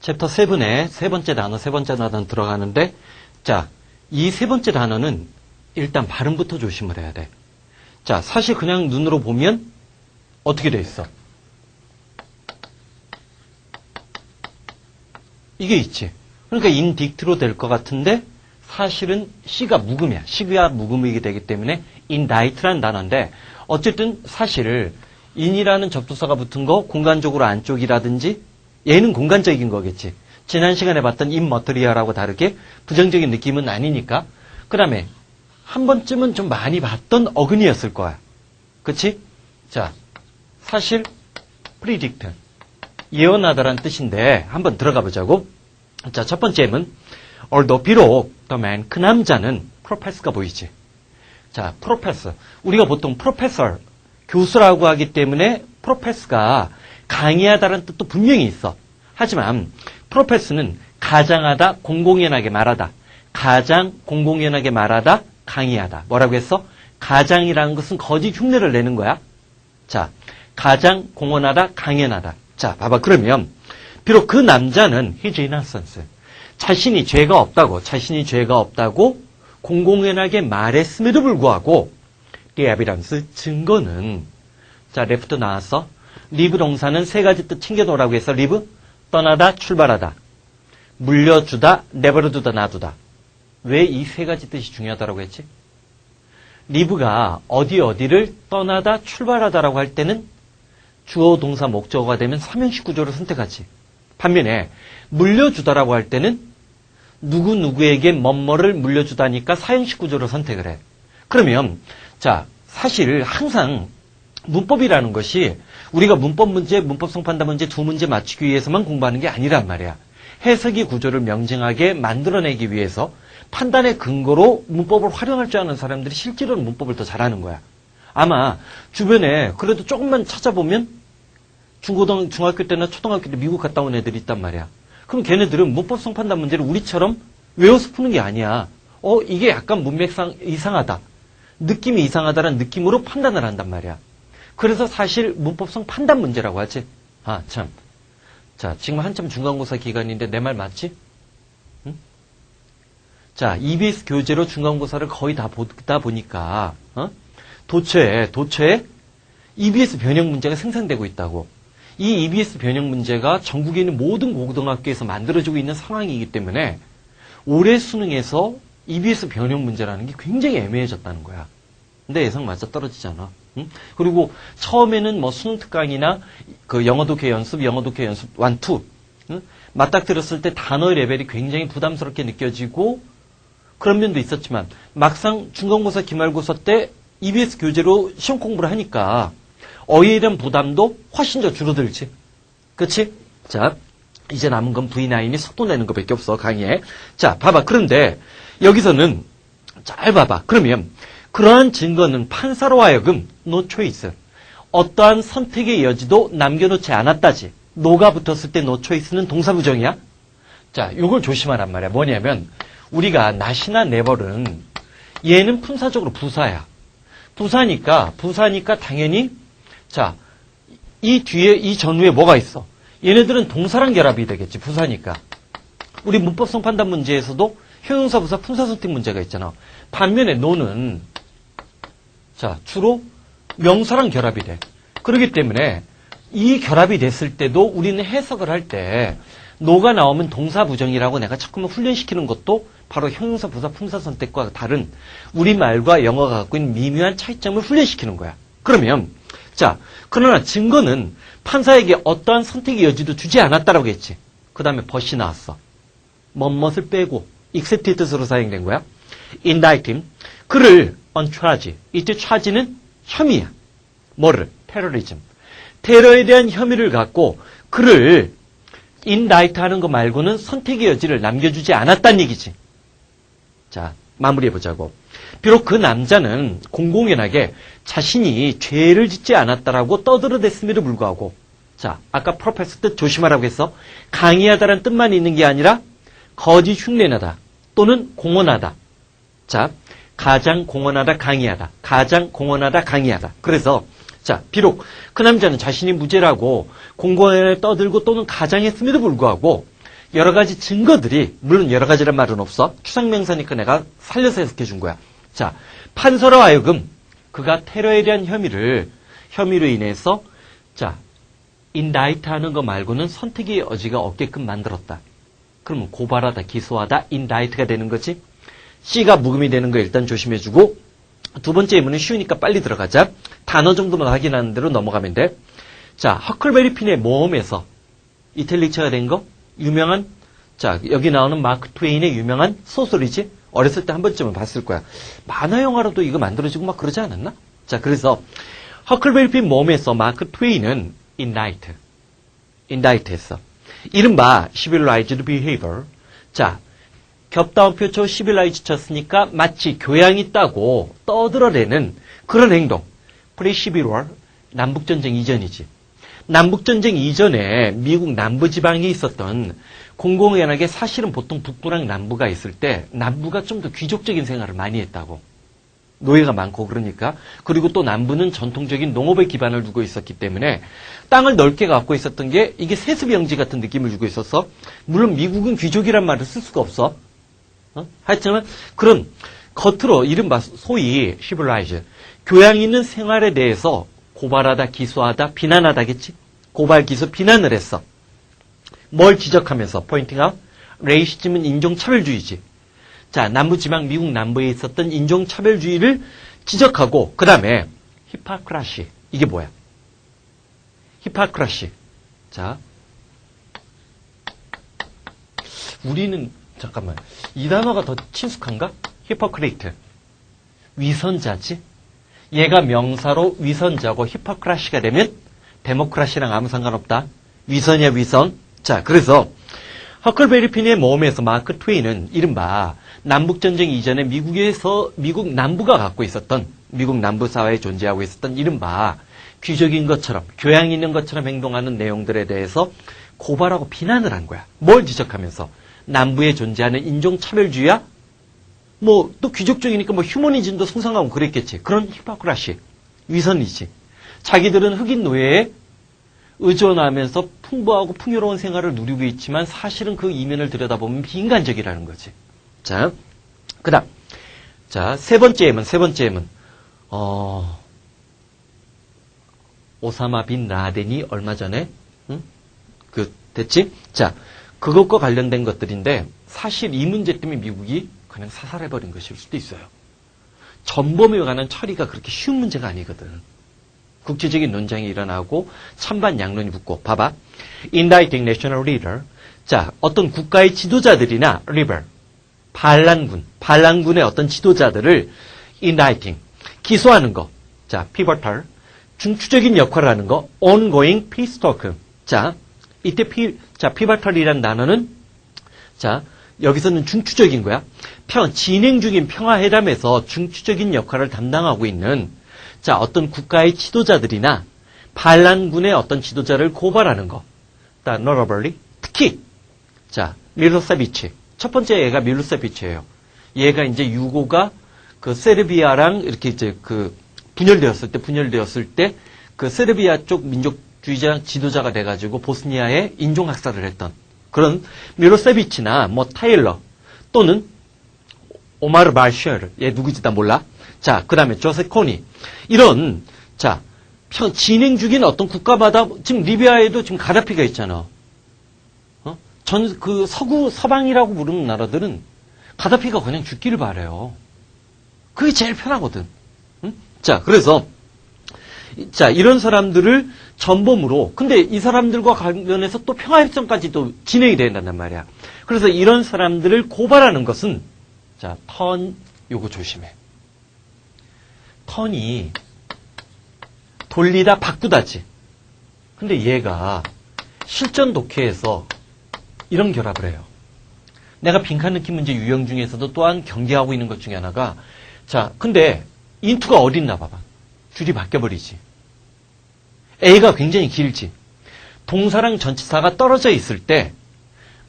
챕터 7의 세 번째 단어 들어가는데, 자, 이 세 번째 단어는 일단 발음부터 조심을 해야 돼. 자, 사실 그냥 눈으로 보면 어떻게 돼 있어? 이게 있지. 그러니까 인딕트로 될 것 같은데 사실은 C가 묵음이야. C가 묵음이게 되기 때문에 indict라는 단어인데 어쨌든 사실 in이라는 접두사가 붙은 거 공간적으로 안쪽이라든지 얘는 공간적인 거겠지. 지난 시간에 봤던 immaterial하고 다르게 부정적인 느낌은 아니니까. 그 다음에 한 번쯤은 좀 많이 봤던 어근이었을 거야. 그치? 자, 사실 predict 예언하다란 뜻인데 한번 들어가 보자고. 자, 첫 번째 M은 although 비록 the man 그 남자는 professor가 보이지. 자, professor 우리가 보통 professor 교수라고 하기 때문에 professor가 강의하다라는 뜻도 분명히 있어. 하지만 professor는 가장하다, 공공연하게 말하다. 가장 공공연하게 말하다, 강의하다. 뭐라고 했어? 가장이라는 것은 거짓 흉내를 내는 거야. 자, 가장 공언하다, 강연하다. 자, 봐봐. 그러면 비록 그 남자는 his innocence 자신이 죄가 없다고 공공연하게 말했음에도 불구하고 the evidence 증거는 자, left 나왔어. live 동사는 세 가지 뜻 챙겨놓으라고 했어. live 떠나다, 출발하다. 물려주다, 내버려두다, 놔두다. 왜 이 세 가지 뜻이 중요하다고 했지? live가 어디를 떠나다, 출발하다라고 할 때는 주어, 동사, 목적어가 되면 삼형식 구조를 선택하지. 반면에 물려주다라고 할 때는 누구에게 뭐뭐를 물려주다니까 사형식 구조를 선택을 해. 그러면 자, 사실 항상 문법이라는 것이 우리가 문법 문제, 문법성 판단 문제 두 문제 맞추기 위해서만 공부하는 게 아니란 말이야. 해석의 구조를 명징하게 만들어내기 위해서 판단의 근거로 문법을 활용할 줄 아는 사람들이 실제로는 문법을 더 잘하는 거야. 아마 주변에 그래도 조금만 찾아보면 중학교 때나 초등학교 때 미국 갔다 온 애들이 있단 말이야. 그럼 걔네들은 문법성 판단 문제를 우리처럼 외워서 푸는 게 아니야. 이게 약간 문맥상 이상하다. 느낌이 이상하다라는 느낌으로 판단을 한단 말이야. 그래서 사실 문법성 판단 문제라고 하지. 아, 참. 자, 지금 한참 중간고사 기간인데 내 말 맞지? 응? 자, EBS 교재로 중간고사를 거의 다 보다 보니까 도처에 EBS 변형 문제가 생산되고 있다고. 이 EBS 변형 문제가 전국에 있는 모든 고등학교에서 만들어지고 있는 상황이기 때문에 올해 수능에서 EBS 변형 문제라는 게 굉장히 애매해졌다는 거야. 근데 예상 맞아 떨어지잖아. 응? 그리고 처음에는 뭐 수능 특강이나 그 영어 독해 연습 1, 2 응? 맞닥뜨렸을 때 단어의 레벨이 굉장히 부담스럽게 느껴지고 그런 면도 있었지만 막상 중간고사 기말고사 때 EBS 교재로 시험 공부를 하니까 어휘에 대한 부담도 훨씬 더 줄어들지. 그치? 자, 이제 남은 건 V9이 속도 내는 것밖에 없어, 강의에. 자, 봐봐. 그런데 여기서는 잘 봐봐. 그러면 그러한 증거는 판사로 하여금 no choice. 어떠한 선택의 여지도 남겨놓지 않았다지. no가 붙었을 때 no choice는 동사부정이야. 자, 요걸 조심하란 말이야. 뭐냐면 우리가 not이나 never은 얘는 품사적으로 부사야. 부사니까 당연히 자, 이 뒤에 이 전후에 뭐가 있어? 얘네들은 동사랑 결합이 되겠지. 부사니까. 우리 문법성 판단 문제에서도 형용사, 부사, 품사 선택 문제가 있잖아. 반면에 no는 자, 주로 명사랑 결합이 돼. 그렇기 때문에 이 결합이 됐을 때도 우리는 해석을 할 때 no가 나오면 동사 부정이라고 내가 자꾸만 훈련시키는 것도 바로 형용사, 부사, 품사 선택과 다른 우리말과 영어가 갖고 있는 미묘한 차이점을 훈련시키는 거야. 그러면 자, 그러나 증거는 판사에게 어떠한 선택의 여지도 주지 않았다라고 했지. 그 다음에 벗이 나왔어. 뭐뭇을 빼고 accept의 뜻으로 사용된 거야. indict him. 그를 on charge. 이때 charge는 혐의야. 뭐를? 테러리즘. 테러에 대한 혐의를 갖고 그를 indict 하는 거 말고는 선택의 여지를 남겨주지 않았다는 얘기지. 자, 마무리해보자고. 비록 그 남자는 공공연하게 자신이 죄를 짓지 않았다라고 떠들어댔음에도 불구하고 자, 아까 프로페서 뜻 조심하라고 했어. 강의하다라는 뜻만 있는 게 아니라 거짓 흉내내다 또는 공언하다. 자, 가장 공언하다 강의하다. 가장 공언하다 강의하다. 그래서 자, 비록 그 남자는 자신이 무죄라고 공공연하게 떠들고 또는 가장했음에도 불구하고 여러 가지 증거들이, 물론 여러 가지란 말은 없어. 추상명사니까 내가 살려서 해석해 준 거야. 자, 판사로 하여금 그가 테러에 대한 혐의로 인해서, 자, 인다이트 하는 거 말고는 선택의 여지가 없게끔 만들었다. 그러면 고발하다, 기소하다, 인다이트가 되는 거지. C가 묵음이 되는 거 일단 조심해주고, 두 번째 예문은 쉬우니까 빨리 들어가자. 단어 정도만 확인하는 대로 넘어가면 돼. 자, 허클베리 핀의 모험에서 이탈리처가 된 거, 유명한, 자, 여기 나오는 마크 트웨인의 유명한 소설이지. 어렸을 때 한 번쯤은 봤을 거야. 만화 영화로도 이거 만들어지고 막 그러지 않았나? 자, 그래서 허클베리 핀 모험에서 마크 트웨인은 인다이트 했어. 이른바 civilized behavior. 자, 겹다운표 civilized 쳤으니까 마치 교양이 있다고 떠들어대는 그런 행동. pre-civil 남북전쟁 이전이지. 남북전쟁 이전에 미국 남부지방에 있었던 공공연하게 사실은 보통 북부랑 남부가 있을 때 남부가 좀 더 귀족적인 생활을 많이 했다고. 노예가 많고 그러니까. 그리고 또 남부는 전통적인 농업에 기반을 두고 있었기 때문에 땅을 넓게 갖고 있었던 게 이게 세습영지 같은 느낌을 주고 있었어. 물론 미국은 귀족이란 말을 쓸 수가 없어. 하여튼 그런 겉으로 이른바 소위 civilized 교양 있는 생활에 대해서 고발하다, 기소하다, 비난하다겠지. 고발, 기소, 비난을 했어. 뭘 지적하면서 포인팅 아웃? 레이시즘은 인종차별주의지. 자, 남부지방 미국 남부에 있었던 인종차별주의를 지적하고 그 다음에 히파크라시. 이게 뭐야? 히파크라시. 자, 우리는 잠깐만 이 단어가 더 친숙한가? 히포크레이트. 위선자지? 얘가 명사로 위선자고 히포크라시가 되면 데모크라시랑 아무 상관없다. 위선이야 위선. 자, 그래서 허클베리 핀의 모험에서 마크 트웨인은 이른바 남북전쟁 이전에 미국 남부가 갖고 있었던 미국 남부 사회에 존재하고 있었던 이른바 귀족인 것처럼 교양 있는 것처럼 행동하는 내용들에 대해서 고발하고 비난을 한 거야. 뭘 지적하면서 남부에 존재하는 인종차별주의야? 뭐 또 귀족적이니까 뭐 휴머니즘도 승성하고 그랬겠지. 그런 히포크라시, 위선이지. 자기들은 흑인 노예에 의존하면서 풍부하고 풍요로운 생활을 누리고 있지만 사실은 그 이면을 들여다보면 비인간적이라는 거지. 자, 그다음, 자, 세 번째 예문. 오사마 빈 라덴이 얼마 전에 됐지? 자, 그것과 관련된 것들인데 사실 이 문제 때문에 미국이 그냥 사살해버린 것일 수도 있어요. 전범에 관한 처리가 그렇게 쉬운 문제가 아니거든. 국제적인 논쟁이 일어나고 찬반 양론이 붙고. 봐봐. Indicting national leader. 자, 어떤 국가의 지도자들이나 rebel, 반란군의 어떤 지도자들을 indicting, 기소하는 거. 자, pivotal, 중추적인 역할을 하는 거. ongoing peace talk. 자, 이때 pivotal이라는 단어는 자, 여기서는 중추적인 거야. 진행 중인 평화회담에서 중추적인 역할을 담당하고 있는 자, 어떤 국가의 지도자들이나 반란군의 어떤 지도자를 고발하는 거. notably, 특히 자, 밀로세비치. 첫 번째 얘가 밀로세비치예요. 얘가 이제 유고가 그 세르비아랑 이렇게 이제 그 분열되었을 때 그 세르비아 쪽 민족주의자 지도자가 돼가지고 보스니아에 인종학살을 했던 그런 밀로세비치나 뭐 타일러 또는 오마르 발쉐르. 얘 누구지 나 몰라. 자, 그 다음에 조세 코니. 이런, 자, 진행 중인 어떤 국가마다, 지금 리비아에도 지금 가다피가 있잖아. 서방이라고 부르는 나라들은 가다피가 그냥 죽기를 바래요. 그게 제일 편하거든. 응? 자, 그래서, 자, 이런 사람들을 전범으로, 근데 이 사람들과 관련해서 또 평화협정까지도 진행이 된단 말이야. 그래서 이런 사람들을 고발하는 것은, 자, 요거 조심해. 턴이 돌리다 바꾸다지. 근데 얘가 실전 독해에서 이런 결합을 해요. 내가 빈칸 넣기 문제 유형 중에서도 또한 경계하고 있는 것 중에 하나가 자, 근데 인투가 어딨나 봐봐. 줄이 바뀌어버리지. A가 굉장히 길지. 동사랑 전치사가 떨어져 있을 때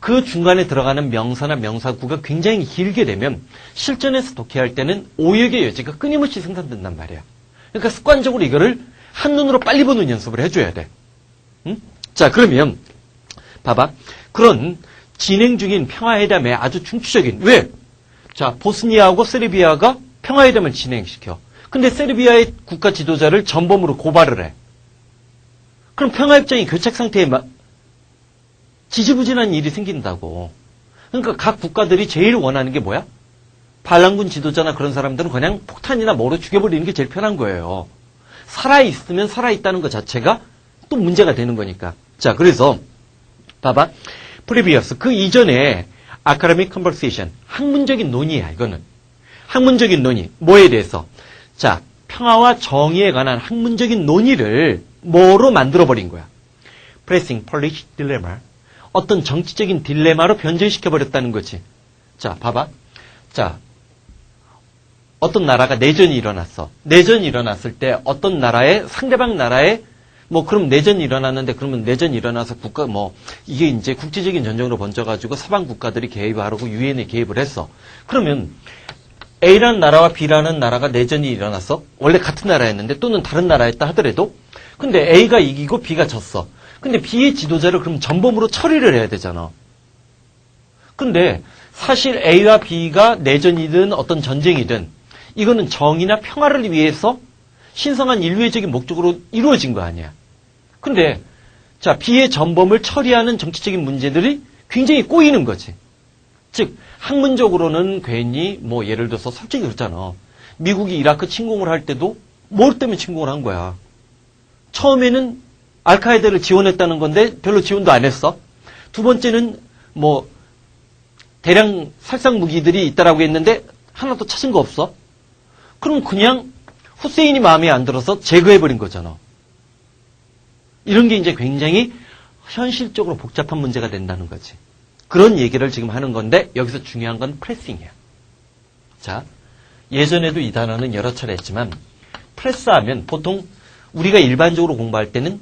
그 중간에 들어가는 명사나 명사구가 굉장히 길게 되면 실전에서 독해할 때는 오역의 여지가 끊임없이 생산된단 말이야. 그러니까 습관적으로 이거를 한눈으로 빨리 보는 연습을 해줘야 돼. 응? 자, 그러면 봐봐. 그런 진행 중인 평화회담에 아주 중추적인, 왜? 자, 보스니아하고 세르비아가 평화회담을 진행시켜. 근데 세르비아의 국가 지도자를 전범으로 고발을 해. 그럼 평화협정이 교착 상태에 지지부진한 일이 생긴다고. 그러니까 각 국가들이 제일 원하는 게 뭐야? 반란군 지도자나 그런 사람들은 그냥 폭탄이나 뭐로 죽여버리는 게 제일 편한 거예요. 살아있으면 살아있다는 것 자체가 또 문제가 되는 거니까. 자, 그래서 봐봐. 프리비어스, 그 이전에 아카데믹 컨버세이션, 학문적인 논의야, 이거는. 학문적인 논의, 뭐에 대해서? 자, 평화와 정의에 관한 학문적인 논의를 뭐로 만들어버린 거야? Pressing Polish Dilemma. 어떤 정치적인 딜레마로 변절시켜버렸다는 거지. 자, 봐봐. 자, 어떤 나라가 내전이 일어났어. 내전이 일어났을 때 어떤 나라에, 상대방 나라에 그럼 내전이 일어났는데, 그러면 내전이 일어나서 이게 이제 국제적인 전쟁으로 번져가지고 서방 국가들이 개입하라고 유엔에 개입을 했어. 그러면 A라는 나라와 B라는 나라가 내전이 일어났어. 원래 같은 나라였는데, 또는 다른 나라였다 하더라도, 근데 A가 이기고 B가 졌어. 근데 B의 지도자를 그럼 전범으로 처리를 해야 되잖아. 근데 사실 A와 B가 내전이든 어떤 전쟁이든, 이거는 정의나 평화를 위해서 신성한 인류애적인 목적으로 이루어진 거 아니야. 근데 자, B의 전범을 처리하는 정치적인 문제들이 굉장히 꼬이는 거지. 즉 학문적으로는 괜히 예를 들어서 솔직히 그렇잖아. 미국이 이라크 침공을 할 때도 뭘 때문에 침공을 한 거야. 처음에는 알카에다를 지원했다는 건데 별로 지원도 안 했어. 두 번째는 대량 살상 무기들이 있다라고 했는데 하나도 찾은 거 없어. 그럼 그냥 후세인이 마음에 안 들어서 제거해버린 거잖아. 이런 게 이제 굉장히 현실적으로 복잡한 문제가 된다는 거지. 그런 얘기를 지금 하는 건데 여기서 중요한 건 프레싱이야. 자, 예전에도 이 단어는 여러 차례 했지만 프레스하면 보통 우리가 일반적으로 공부할 때는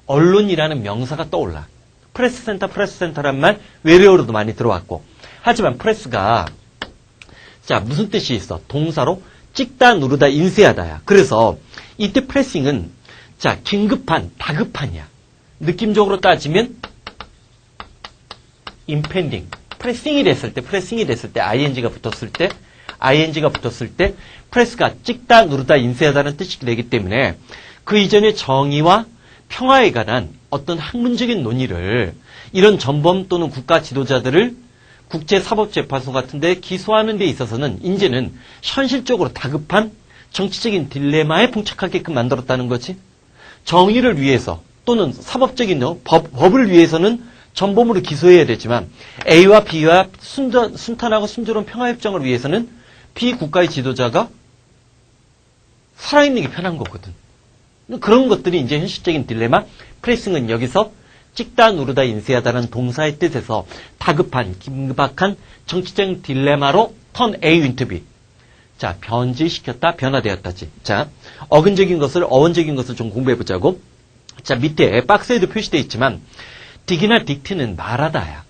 언론이라는 명사가 떠올라. 프레스센터란 말 외래어로도 많이 들어왔고. 하지만 프레스가 자, 무슨 뜻이 있어? 동사로 찍다, 누르다, 인쇄하다야. 그래서 이때 프레싱은 자, 긴급한, 다급한이야. 느낌적으로 따지면 impending. 프레싱이 됐을 때 ing가 붙었을 때 프레스가 찍다, 누르다, 인쇄하다는 뜻이 되기 때문에 그 이전의 정의와 평화에 관한 어떤 학문적인 논의를 이런 전범 또는 국가 지도자들을 국제사법재판소 같은 데 기소하는 데 있어서는 이제는 현실적으로 다급한 정치적인 딜레마에 봉착하게끔 만들었다는 거지. 정의를 위해서 또는 사법적인 법을 위해서는 전범으로 기소해야 되지만 A와 B와 순탄하고 순조로운 평화협정을 위해서는 B 국가의 지도자가 살아있는 게 편한 거거든. 그런 것들이 이제 현실적인 딜레마. 프레싱은 여기서 찍다, 누르다, 인쇄하다는 동사의 뜻에서 다급한, 긴박한 정치적인 딜레마로 turn A into B. 자, 변질시켰다, 변화되었다지. 자, 어원적인 것을 좀 공부해보자고. 자, 밑에 박스에도 표시되어 있지만, 딕이나 딕트는 말하다야.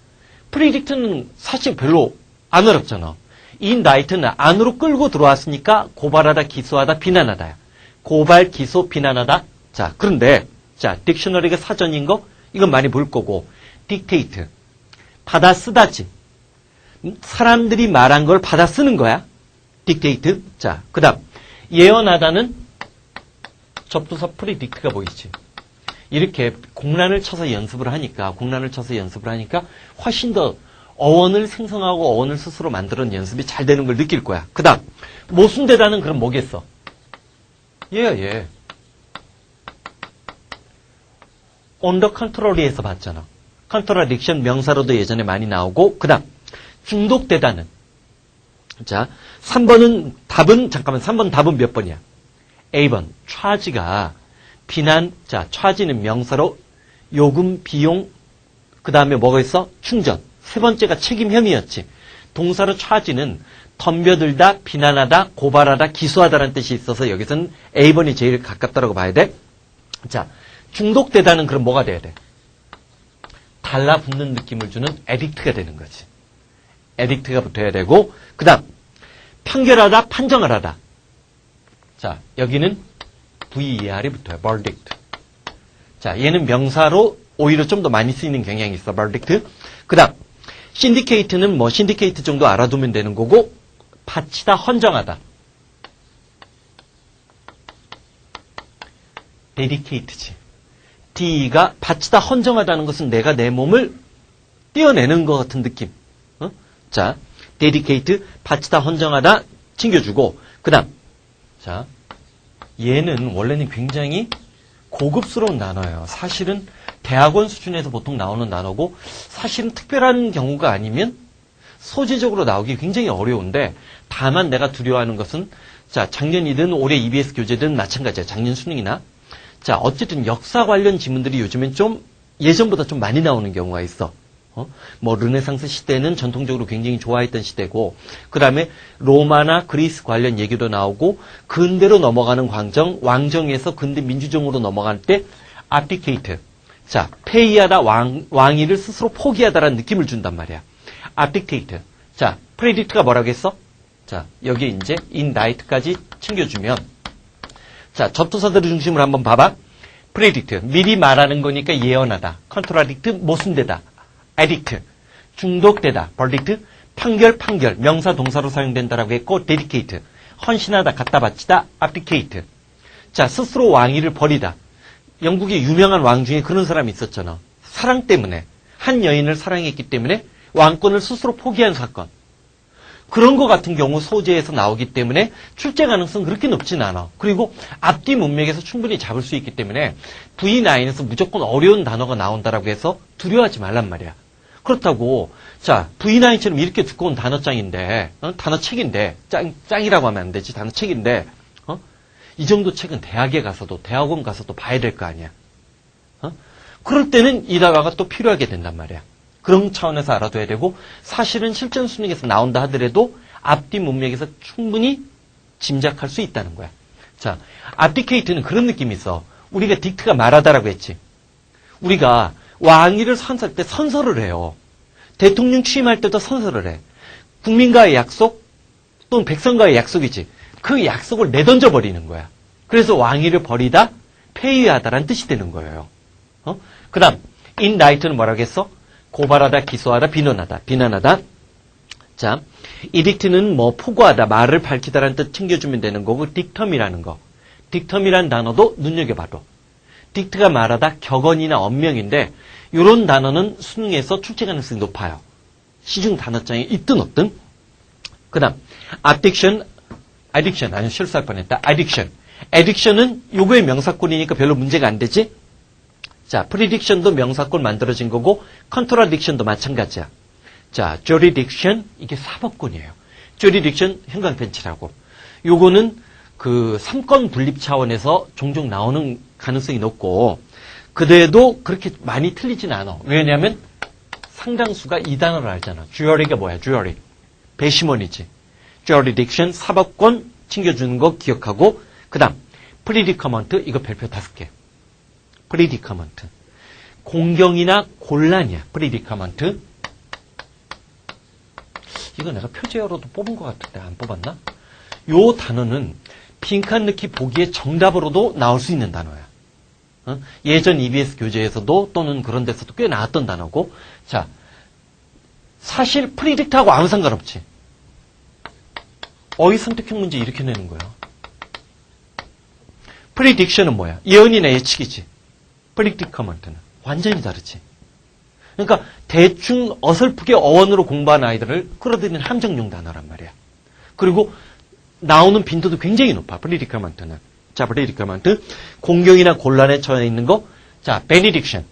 프리딕트는 사실 별로 안 어렵잖아. 인다이트는 안으로 끌고 들어왔으니까 고발하다, 기소하다, 비난하다야. 고발, 기소, 비난하다. 자, 그런데, 자, 딕셔너리가 사전인 거, 이건 많이 볼 거고, 딕테이트. 받아 쓰다지. 사람들이 말한 걸 받아 쓰는 거야. 딕테이트. 자, 그 다음. 예언하다는 접두사 프리딕트가 보이지. 이렇게 공란을 쳐서 연습을 하니까 훨씬 더 어원을 생성하고 어원을 스스로 만드는 연습이 잘 되는 걸 느낄 거야. 그 다음. 모순되다는 그럼 뭐겠어? 얘. 언더 컨트롤리에서 봤잖아. 컨트라딕션 명사로도 예전에 많이 나오고, 그 다음. 중독되다는. 자, 3번 답은 몇 번이야? A번. 차지가 비난, 자, 차지는 명사로 요금, 비용, 그 다음에 뭐가 있어? 충전. 세 번째가 책임 혐의였지. 동사로 차지는 덤벼들다, 비난하다, 고발하다, 기소하다라는 뜻이 있어서 여기서는 A번이 제일 가깝다라고 봐야 돼. 자, 중독되다는 그럼 뭐가 돼야 돼? 달라붙는 느낌을 주는 에딕트가 되는 거지. 에딕트가 붙어야 되고, 그 다음, 판결하다, 판정을 하다. 자, 여기는 VER이 붙어요. verdict. 자, 얘는 명사로 오히려 좀 더 많이 쓰이는 경향이 있어. verdict. 그 다음, 신디케이트는 뭐 신디케이트 정도 알아두면 되는 거고, 바치다, 헌정하다. 데디케이트지. D가 바치다, 헌정하다는 것은 내가 내 몸을 떼어내는 것 같은 느낌. 자, 데디케이트, 바치다, 헌정하다, 챙겨주고, 그 다음, 자, 얘는 원래는 굉장히 고급스러운 단어예요. 사실은 대학원 수준에서 보통 나오는 단어고, 사실은 특별한 경우가 아니면 소재적으로 나오기 굉장히 어려운데, 다만 내가 두려워하는 것은, 자, 작년이든 올해 EBS 교재든 마찬가지야. 작년 수능이나. 자, 어쨌든 역사 관련 지문들이 요즘엔 좀 예전보다 좀 많이 나오는 경우가 있어. 뭐 르네상스 시대는 전통적으로 굉장히 좋아했던 시대고, 그 다음에 로마나 그리스 관련 얘기도 나오고, 근대로 넘어가는 왕정에서 근대 민주정으로 넘어갈 때 abdicate. 자, 폐위하다, 왕위를 스스로 포기하다라는 느낌을 준단 말이야. abdicate. 자, predict가 뭐라고 했어? 자, 여기에 이제 indict까지 챙겨주면, 자, 접두사들의 중심을 한번 봐봐. predict. 미리 말하는 거니까 예언하다. contradict. 모순되다. addict. 중독되다. verdict. 판결. 명사 동사로 사용된다라고 했고, dedicate. 헌신하다, 갖다 바치다. abdicate. 자, 스스로 왕위를 버리다. 영국의 유명한 왕 중에 그런 사람이 있었잖아. 사랑 때문에. 한 여인을 사랑했기 때문에 왕권을 스스로 포기한 사건. 그런 것 같은 경우 소재에서 나오기 때문에 출제 가능성 그렇게 높진 않아. 그리고 앞뒤 문맥에서 충분히 잡을 수 있기 때문에 V9에서 무조건 어려운 단어가 나온다라고 해서 두려워하지 말란 말이야. 그렇다고 자 V9처럼 이렇게 두꺼운 단어장인데 단어책인데 짱이라고 하면 안 되지. 단어책인데 이 정도 책은 대학에 가서도 대학원 가서도 봐야 될 거 아니야. 그럴 때는 이 단어가 또 필요하게 된단 말이야. 그런 차원에서 알아둬야 되고 사실은 실전 수능에서 나온다 하더라도 앞뒤 문맥에서 충분히 짐작할 수 있다는 거야. 자, abdicate는 그런 느낌이 있어. 우리가 딕트가 말하다라고 했지. 우리가 왕위를 선서할 때 선서를 해요. 대통령 취임할 때도 선서를 해. 국민과의 약속 또는 백성과의 약속이지. 그 약속을 내던져 버리는 거야. 그래서 왕위를 버리다 폐위하다라는 뜻이 되는 거예요. 그 다음 indict는 뭐라고 했어? 고발하다, 기소하다, 비난하다. 자, edict는 뭐 포고하다, 말을 밝히다라는 뜻 챙겨주면 되는 거고, dictum이라는 거. dictum이라는 단어도 눈여겨봐도. dict가 말하다, 격언이나 언명인데, 이런 단어는 수능에서 출제 가능성이 높아요. 시중 단어장에 있든 없든. 그 다음, addiction, 아니요, 실수할 뻔했다. addiction은 요거의 명사권이니까 별로 문제가 안 되지? 자, prediction도 명사권 만들어진 거고, contradiction도 마찬가지야. 자, jurisdiction, 이게 사법권이에요. jurisdiction, 형광펜치라고. 요거는 그 3권 분립 차원에서 종종 나오는 가능성이 높고, 그래도 그렇게 많이 틀리진 않아. 왜냐하면 상당수가 이 단어를 알잖아. jury가 뭐야, jury. 배심원이지. jurisdiction, 사법권 챙겨주는 거 기억하고, 그 다음, predicament, 이거 별표 5개. predicament. 공경이나 곤란이야. predicament. 이거 내가 표제어로도 뽑은 것 같은데 안 뽑았나? 요 단어는 빈칸 넣기 보기에 정답으로도 나올 수 있는 단어야. 예전 EBS 교재에서도 또는 그런 데서도 꽤 나왔던 단어고. 자, 사실 predict하고 아무 상관없지. 어휘 선택형 문제 이렇게 내는 거야. prediction은 뭐야? 예언이나 예측이지. predicamen트는 완전히 다르지. 그러니까 대충 어설프게 어원으로 공부한 아이들을 끌어들이는 함정용 단어란 말이야. 그리고 나오는 빈도도 굉장히 높아. predicamen트는. 자, predicament. 공경이나 곤란에 처해 있는 거. 자, benediction.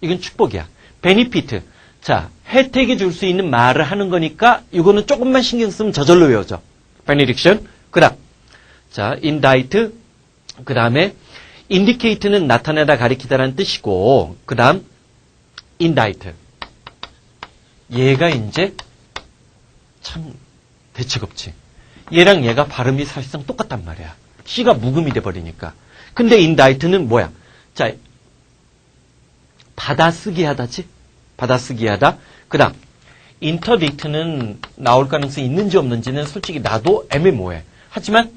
이건 축복이야. benefit. 자, 혜택이 줄 수 있는 말을 하는 거니까 이거는 조금만 신경 쓰면 저절로 외워져. benediction. 그 다음. 자, indict. 그 다음에 indicate는 나타내다, 가리키다라는 뜻이고, 그 다음, indict. 얘가 이제 참 대책 없지. 얘랑 얘가 발음이 사실상 똑같단 말이야. C가 묵음이 돼버리니까. 근데 indict는 뭐야? 자, 받아쓰기 하다지? 받아쓰기 하다. 그 다음, interdict는 나올 가능성이 있는지 없는지는 솔직히 나도 애매모호해. 하지만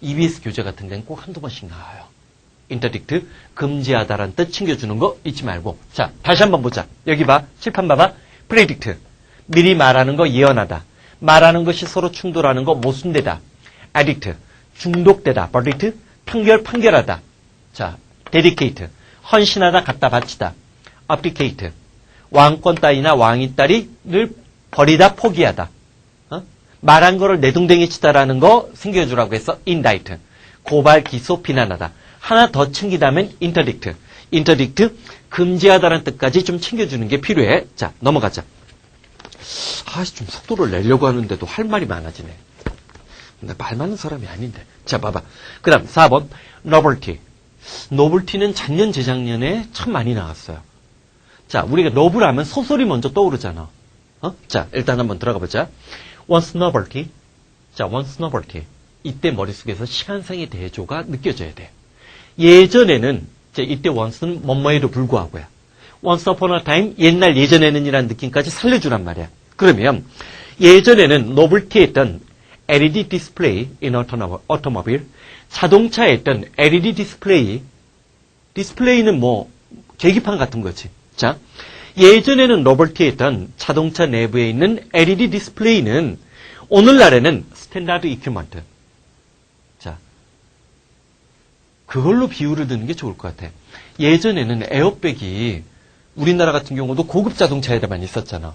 EBS 교재 같은 데는 꼭 한두 번씩 나와요. interdict, 금지하다라는 뜻 챙겨주는 거 잊지 말고. 자, 다시 한번 보자. 여기 봐. 칠판 봐봐. predict. 미리 말하는 거 예언하다. 말하는 것이 서로 충돌하는 거 모순되다. addict, 중독되다. verdict, 판결하다. 자, dedicate, 헌신하다, 갖다 바치다. abdicate, 왕권 딸이나 왕이 딸이를 버리다, 포기하다. 말한 거를 내동댕이 치다라는 거 생겨주라고 해서 indict, 고발, 기소, 비난하다. 하나 더 챙기다면 interdict, interdict, 금지하다라는 뜻까지 좀 챙겨주는 게 필요해. 자, 넘어가자. 좀 속도를 내려고 하는데도 할 말이 많아지네. 근데 말 많은 사람이 아닌데. 자, 봐봐. 그 다음 4번 novelty. novelty는 작년, 재작년에 참 많이 나왔어요. 자, 우리가 novel하면 소설이 먼저 떠오르잖아. 자, 일단 한번 들어가 보자. once novelty. 자, once novelty. 이때 머릿속에서 시간상의 대조가 느껴져야 돼. 예전에는, 자, 이때 once는 뭐뭐에도 불구하고야. once upon a time, 옛날 예전에는 이라는 느낌까지 살려주란 말이야. 그러면 예전에는 노블티에 있던 LED 디스플레이 in automobile, 자동차에 있던 LED 디스플레이는 뭐 계기판 같은 거지. 자, 예전에는 노블티에 있던 자동차 내부에 있는 LED 디스플레이는 오늘날에는 스탠다드 이퀴먼트. 자, 그걸로 비유를 드는 게 좋을 것 같아. 예전에는 에어백이 우리나라 같은 경우도 고급 자동차에다만 있었잖아.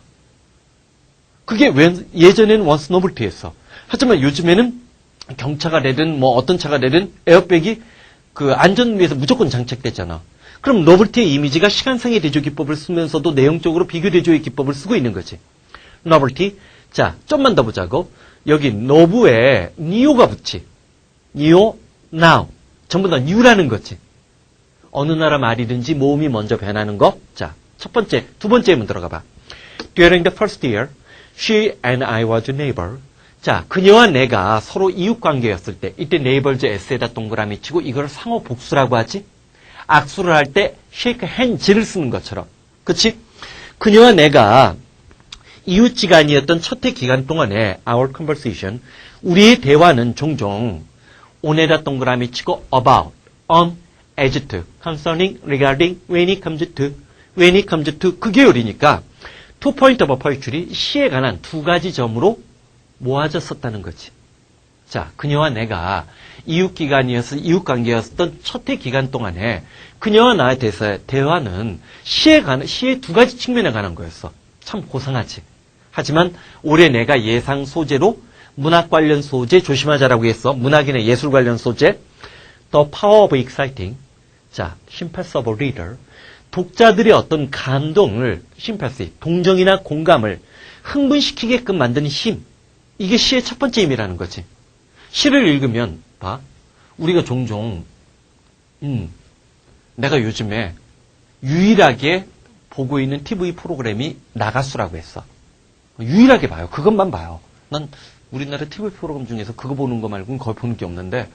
그게 예전에는 원스 노블티였어. 하지만 요즘에는 경차가 되든 뭐 어떤 차가 되든 에어백이 그 안전을 위해서 무조건 장착됐잖아. 그럼 노블티의 이미지가 시간상의 대조 기법을 쓰면서도 내용적으로 비교 대조의 기법을 쓰고 있는 거지. 노블티. 자, 좀만 더 보자고. 여기 노브에 니오가 붙지. 니오, now. 전부 다 new라는 거지. 어느 나라 말이든지 모음이 먼저 변하는 거. 자, 두 번째 예문 들어가 봐. During the first year, she and I was a neighbor. 자, 그녀와 내가 서로 이웃 관계였을 때, 이때 neighbors S에다 동그라미 치고 이걸 상호 복수라고 하지? 악수를 할 때 shake hands를 쓰는 것처럼. 그치? 그녀와 내가 이웃지간이었던 첫 해 기간 동안에 our conversation, 우리의 대화는 종종 on에다 동그라미 치고 about, on, as to, concerning, regarding, when it comes to 그 계열이니까 two point of poetry, 시에 관한 두 가지 점으로 모아졌었다는 거지. 자, 그녀와 내가 이웃 관계였던 첫 해 기간 동안에 그녀와 나에 대해서의 대화는 시의 두 가지 측면에 관한 거였어. 참 고상하지. 하지만 올해 내가 예상 소재로 문학 관련 소재 조심하자라고 했어. 문학이나 예술 관련 소재. The power of exciting. 자, sympathy of a reader. 독자들의 어떤 감동을, sympathy, 동정이나 공감을 흥분시키게끔 만드는 힘. 이게 시의 첫 번째 힘이라는 거지. 시를 읽으면, 봐. 우리가 종종, 내가 요즘에 유일하게 보고 있는 TV 프로그램이 나가수라고 했어. 유일하게 봐요. 그것만 봐요. 난 우리나라 TV 프로그램 중에서 그거 보는 거 말고는 거의 보는 게 없는데,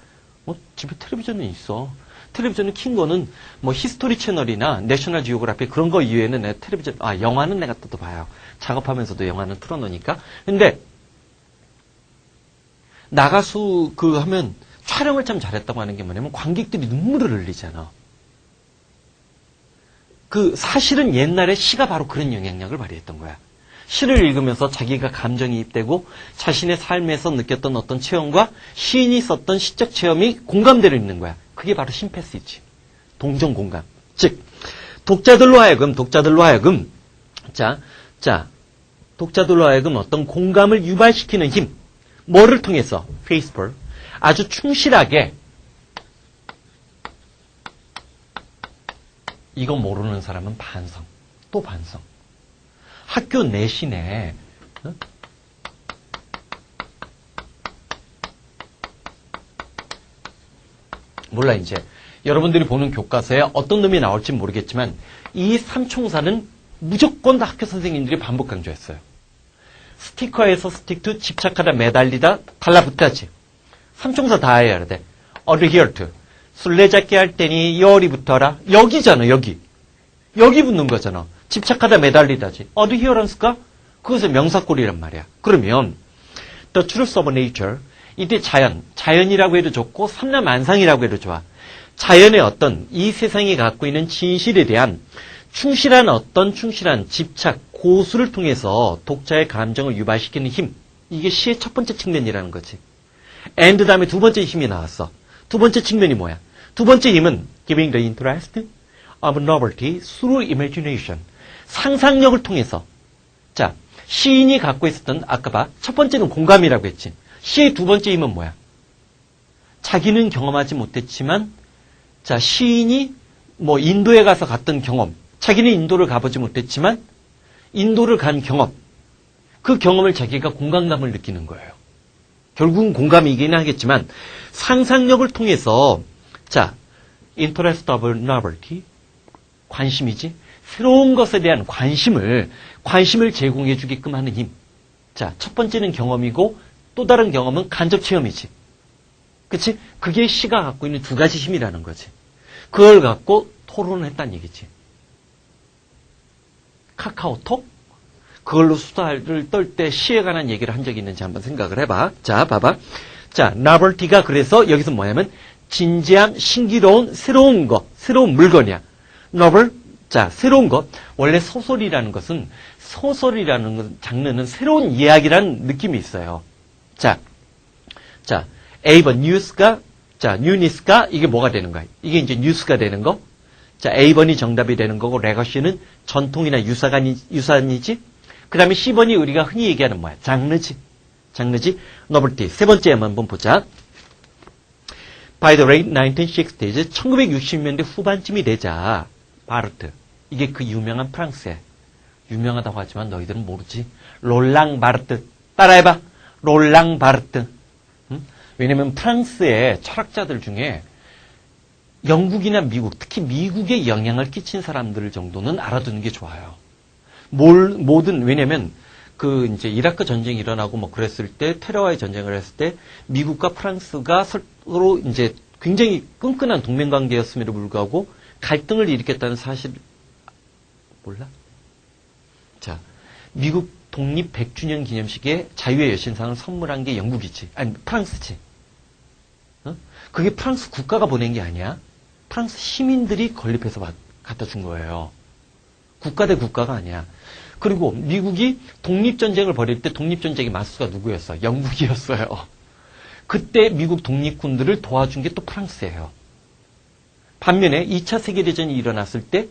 집에 텔레비전은 있어. 텔레비전을 킨 거는 뭐 히스토리 채널이나 내셔널 지오그래피 그런 거 이외에는 내 텔레비전, 영화는 내가 또 봐요. 작업하면서도 영화는 틀어놓으니까. 근데, 나가수 하면 촬영을 참 잘했다고 하는 게 뭐냐면 관객들이 눈물을 흘리잖아. 사실은 옛날에 시가 바로 그런 영향력을 발휘했던 거야. 시를 읽으면서 자기가 감정이입되고 자신의 삶에서 느꼈던 어떤 체험과 시인이 썼던 시적 체험이 공감대로 있는 거야. 그게 바로 심패스이지. 동정 공감. 즉, 독자들로 하여금 어떤 공감을 유발시키는 힘. 뭐를 통해서? 페이스풀. 아주 충실하게. 이거 모르는 사람은 반성. 또 반성. 학교 내신에 몰라 이제 여러분들이 보는 교과서에 어떤 놈이 나올지 모르겠지만 이 삼총사는 무조건 학교 선생님들이 반복 강조했어요. 스티커에서 스틱2, 집착하다, 매달리다, 달라붙다지. 삼총사 다 해야 돼. adhere to. 술래잡기 할 때니 열이 붙어라. 여기잖아, 여기. 여기 붙는 거잖아. 집착하다, 매달리다지. adherence가 그것의 명사꼴이란 말이야. 그러면 the truth of nature. 이때 자연이라고 해도 좋고 삼라만상이라고 해도 좋아. 자연의 어떤 이 세상이 갖고 있는 진실에 대한 충실한 집착, 고수를 통해서 독자의 감정을 유발시키는 힘. 이게 시의 첫 번째 측면이라는 거지. and 다음에 두 번째 힘이 나왔어. 두 번째 측면이 뭐야? 두 번째 힘은 giving the interest of novelty through imagination. 상상력을 통해서. 자, 시인이 갖고 있었던 아까 봐. 첫 번째는 공감이라고 했지. 시의 두 번째 힘은 뭐야? 자기는 경험하지 못했지만 자, 시인이 뭐 인도에 가서 갔던 경험. 자기는 인도를 가보지 못했지만 인도를 간 경험. 그 경험을 자기가 공감감을 느끼는 거예요. 결국은 공감이긴 하겠지만 상상력을 통해서 자, interest of novelty 관심이지. 새로운 것에 대한 관심을 제공해 주게끔 하는 힘. 자, 첫 번째는 경험이고 또 다른 경험은 간접 체험이지. 그치? 그게 시가 갖고 있는 두 가지 힘이라는 거지. 그걸 갖고 토론을 했다는 얘기지. 카카오톡? 그걸로 수다를 떨 때 시에 관한 얘기를 한 적이 있는지 한번 생각을 해봐. 자, 봐봐. 자, novelty가 그래서 여기서 뭐냐면 진지한, 신기로운, 새로운 거, 새로운 물건이야. novel, 자, 새로운 것. 원래 소설이라는 장르는 새로운 이야기라는 느낌이 있어요. 자, A번 뉴스가, 자, 뉴니스가 이게 뭐가 되는 거야? 이게 이제 뉴스가 되는 거. 자, A번이 정답이 되는 거고, 레거시는 전통이나 유산이지. 그 다음에 C번이 우리가 흔히 얘기하는 뭐야? 장르지. novelty. 세 번째 한번 보자. By the late 1960s, 1960년대 후반쯤이 되자, 바르트. 이게 그 유명한 프랑스에. 유명하다고 하지만 너희들은 모르지. 롤랑 바르트. 따라해봐. 롤랑 바르트. 응? 왜냐면 프랑스의 철학자들 중에 영국이나 미국, 특히 미국에 영향을 끼친 사람들 정도는 알아두는 게 좋아요. 왜냐면 이제 이라크 전쟁이 일어나고 뭐 그랬을 때, 테러와의 전쟁을 했을 때, 미국과 프랑스가 서로 이제 굉장히 끈끈한 동맹 관계였음에도 불구하고 갈등을 일으켰다는 사실, 몰라? 자, 미국 독립 100주년 기념식에 자유의 여신상을 선물한 게 영국이지. 아니, 프랑스지. 어? 그게 프랑스 국가가 보낸 게 아니야. 프랑스 시민들이 건립해서 갖다 준 거예요. 국가 대 국가가 아니야. 그리고 미국이 독립전쟁을 벌일 때 독립전쟁의 맞수가 누구였어? 영국이었어요. 그때 미국 독립군들을 도와준 게 또 프랑스예요. 반면에 2차 세계대전이 일어났을 때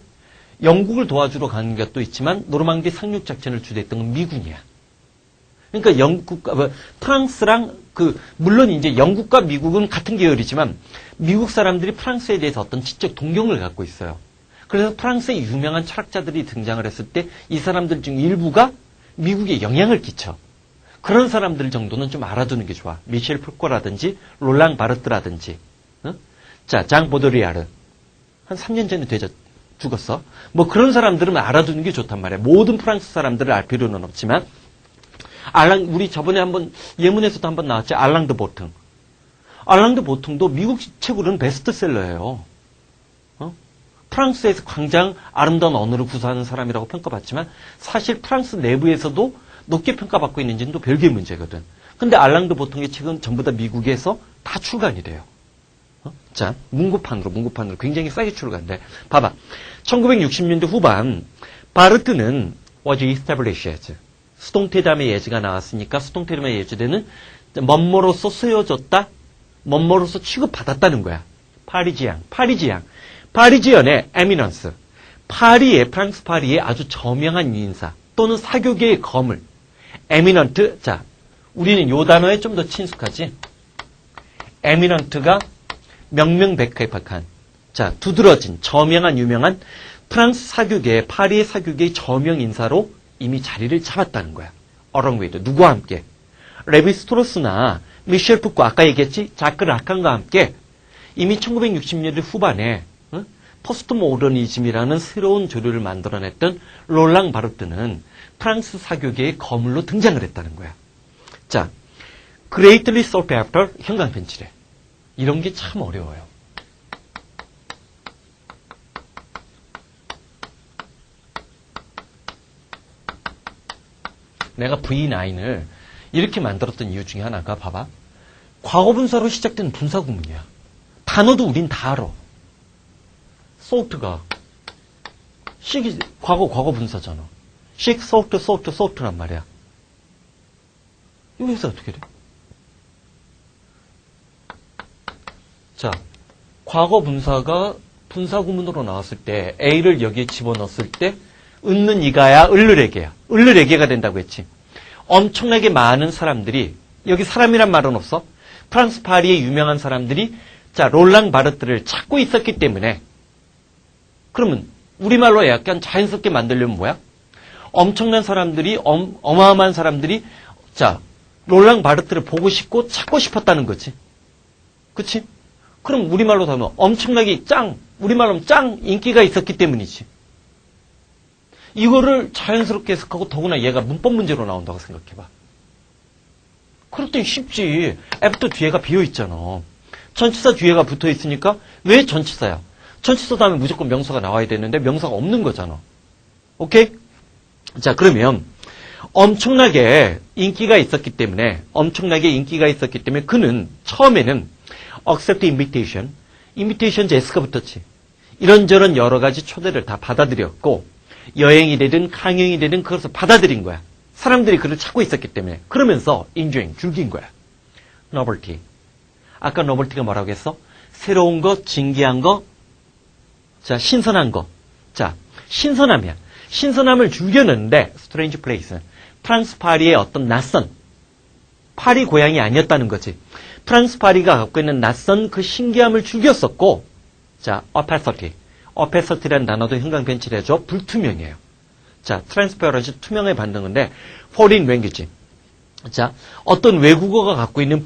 영국을 도와주러 가는 것도 있지만 노르망디 상륙작전을 주도했던 건 미군이야. 그러니까 프랑스랑 물론 이제 영국과 미국은 같은 계열이지만 미국 사람들이 프랑스에 대해서 어떤 지적 동경을 갖고 있어요. 그래서 프랑스의 유명한 철학자들이 등장을 했을 때 이 사람들 중 일부가 미국에 영향을 끼쳐. 그런 사람들 정도는 좀 알아두는 게 좋아. 미셸 푸코라든지 롤랑 바르트라든지. 어? 자, 장 보도리아르. 한 3년 전에 죽었어. 뭐 그런 사람들은 알아두는 게 좋단 말이야. 모든 프랑스 사람들을 알 필요는 없지만 우리 저번에 한번 예문에서도 한번 나왔지. 알랑 드 보통. 알랑 드 보통도 미국 책으로는 베스트셀러예요. 프랑스에서 광장 아름다운 언어를 구사하는 사람이라고 평가받지만 사실 프랑스 내부에서도 높게 평가받고 있는지는 또 별개의 문제거든. 근데 알랑 드 보통의 책은 전부 다 미국에서 다 출간이 돼요. 자, 문고판으로 굉장히 싸게 출간돼. 봐봐. 1960년대 후반 바르트는 was established as 수동태담의 예지가 나왔으니까 수동태담의 예지되는 뭐뭐로서 쓰여졌다, 뭐뭐로서 취급받았다는 거야. 파리지연의 에미넌스. 프랑스 파리의 아주 저명한 인사 또는 사교계의 거물. 에미넌트. 자, 우리는 요 단어에 좀 더 친숙하지. 에미넌트가 명명백백한, 자, 두드러진, 저명한, 유명한 프랑스 사교계, 파리의 사교계의 저명 인사로 이미 자리를 잡았다는 거야. 어렁웨이드. 누구와 함께? 레비스트로스나 미셸 푸코, 아까 얘기했지? 자크 라칸과 함께 이미 1960년대 후반에 포스트 모더니즘이라는 새로운 조류를 만들어냈던 롤랑 바르트는 프랑스 사교계의 거물로 등장을 했다는 거야. 자, greatly sought after 형광펜칠에. 이런 게 참 어려워요. 내가 V9을 이렇게 만들었던 이유 중에 하나가 봐봐. 과거분사로 시작된 분사구문이야. 단어도 우린 다 알아. sought가 과거 분사잖아. shake, soak란 말이야. 이거 해서 어떻게 돼? 자, 과거 분사가 분사 구문으로 나왔을 때 A를 여기에 집어넣었을 때 은는 이가야 을르레게야. 을르레게가 된다고 했지. 엄청나게 많은 사람들이 여기 사람이란 말은 없어. 프랑스 파리의 유명한 사람들이 자 롤랑 바르트를 찾고 있었기 때문에 그러면 우리말로 약간 자연스럽게 만들려면 뭐야? 엄청난 사람들이 어마어마한 사람들이 자 롤랑 바르트를 보고 싶고 찾고 싶었다는 거지. 그치? 그럼 우리말로 하면 엄청나게 우리말로 짱 인기가 있었기 때문이지. 이거를 자연스럽게 해석하고 더구나 얘가 문법 문제로 나온다고 생각해봐. 그럴 땐 쉽지. 애프터 뒤에가 비어있잖아. 전치사 뒤에가 붙어있으니까 왜 전치사야? 전치사 다음에 무조건 명사가 나와야 되는데 명사가 없는 거잖아. 오케이? 자 그러면 엄청나게 인기가 있었기 때문에 그는 처음에는 accept invitation S가 붙었지. 이런저런 여러 가지 초대를 다 받아들였고 여행이 되든 강연이 되든 그것을 받아들인 거야. 사람들이 그를 찾고 있었기 때문에. 그러면서 enjoying, 즐긴 거야. novelty. 아까 novelty가 뭐라고 했어? 새로운 거, 진기한 거, 자 신선한 거. 자 신선함이야. 신선함을 즐겼는데 strange place. 프랑스 파리의 어떤 낯선 파리 고향이 아니었다는 거지. 프랑스 파리가 갖고 있는 낯선 그 신기함을 즐겼었고 자 opacity라는 단어도 형광 벤치를 해줘. 불투명이에요. 자, transparency 투명에 받는 건데 foreign language. 자, 어떤 외국어가 갖고 있는